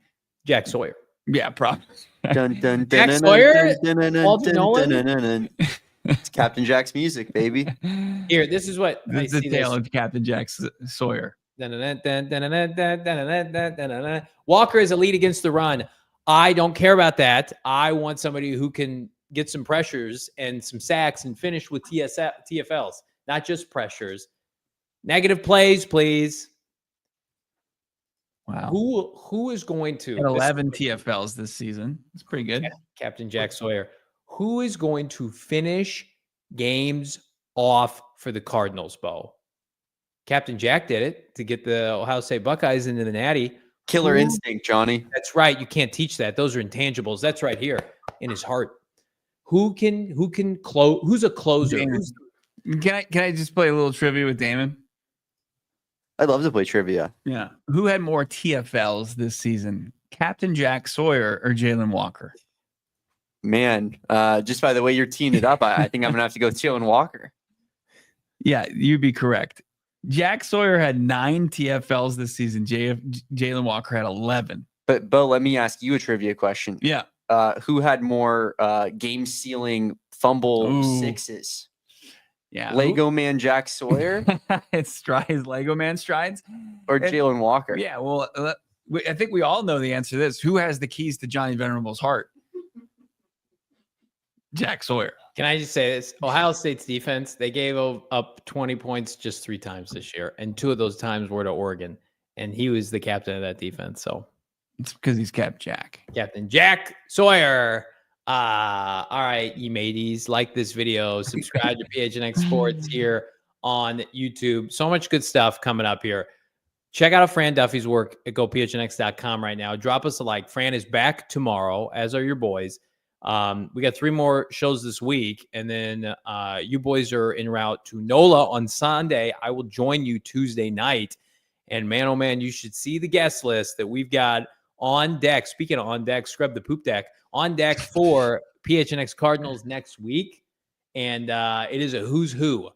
Jack Sawyer. Yeah, probably. Jack Sawyer, Walter Nolan. It's Captain Jack's music, baby. Here, this is what this is the tale of Captain Jack Sawyer. Walker is elite against the run. I don't care about that. I want somebody who can get some pressures and some sacks and finish with TFLs, not just pressures. Negative plays, please. Wow. Who is going to 11 TFLs this season? It's pretty good. Captain Jack Sawyer. Who is going to finish games off for the Cardinals, Bo? Captain Jack did it to get the Ohio State Buckeyes into the Natty. Killer instinct, Johnny. That's right. You can't teach that. Those are intangibles. That's right here in his heart. Who can close? Who's a closer? Can I just play a little trivia with Damon? I'd love to play trivia. Yeah. Who had more TFLs this season? Captain Jack Sawyer or Jalen Walker? Man, just by the way you're teeing it up, I think I'm gonna have to go Jalen Walker. Yeah, you'd be correct. Jack Sawyer had 9 TFLs this season. Jalen Walker had 11. But Bo, let me ask you a trivia question. Yeah. Who had more game-sealing fumble sixes? Yeah. Lego Man Jack Sawyer? It's strides, Lego Man strides? Or Jalen Walker? Yeah, well, I think we all know the answer to this. Who has the keys to Johnny Venerable's heart? Jack Sawyer. Can I just say this? Ohio State's defense, they gave up 20 points just 3 times this year. And 2 of those times were to Oregon. And he was the captain of that defense. So it's because he's Captain Jack. Captain Jack Sawyer. All right, you mateys, like this video, subscribe to PHNX Sports here on YouTube. So much good stuff coming up here. Check out Fran Duffy's work at gophnx.com right now. Drop us a like. Fran is back tomorrow, as are your boys. We got 3 more shows this week, and then you boys are en route to NOLA on Sunday. I will join you Tuesday night. And man, oh man, you should see the guest list that we've got on deck. Speaking of on deck, scrub the poop deck. On deck for PHNX Cardinals next week. And it is a who's who.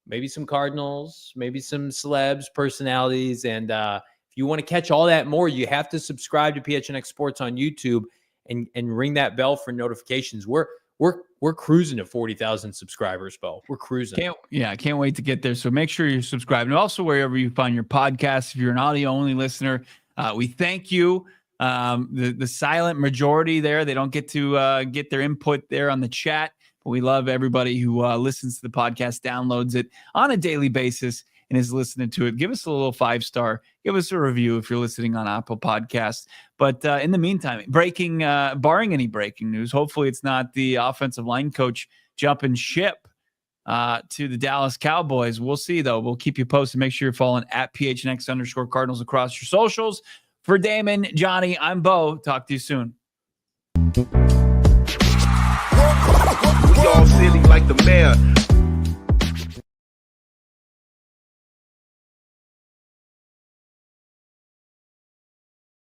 Maybe some Cardinals, maybe some celebs, personalities. And if you want to catch all that more, you have to subscribe to PHNX Sports on YouTube and ring that bell for notifications. We're cruising to 40,000 subscribers, Bo. We're cruising. Can't wait to get there. So make sure you're subscribed. And also wherever you find your podcast, if you're an audio-only listener, we thank you. The silent majority there, they don't get to get their input there on the chat, but we love everybody who listens to the podcast, downloads it on a daily basis, and is listening to it. Give us a little 5-star, give us a review if you're listening on Apple Podcasts. But in the meantime, barring any breaking news, hopefully it's not the offensive line coach jumping ship to the Dallas Cowboys. We'll see, though. We'll keep you posted. Make sure you're following at PHNX_Cardinals across your socials. For Damon, Johnny, I'm Bo. Talk to you soon. We all silly like the mayor.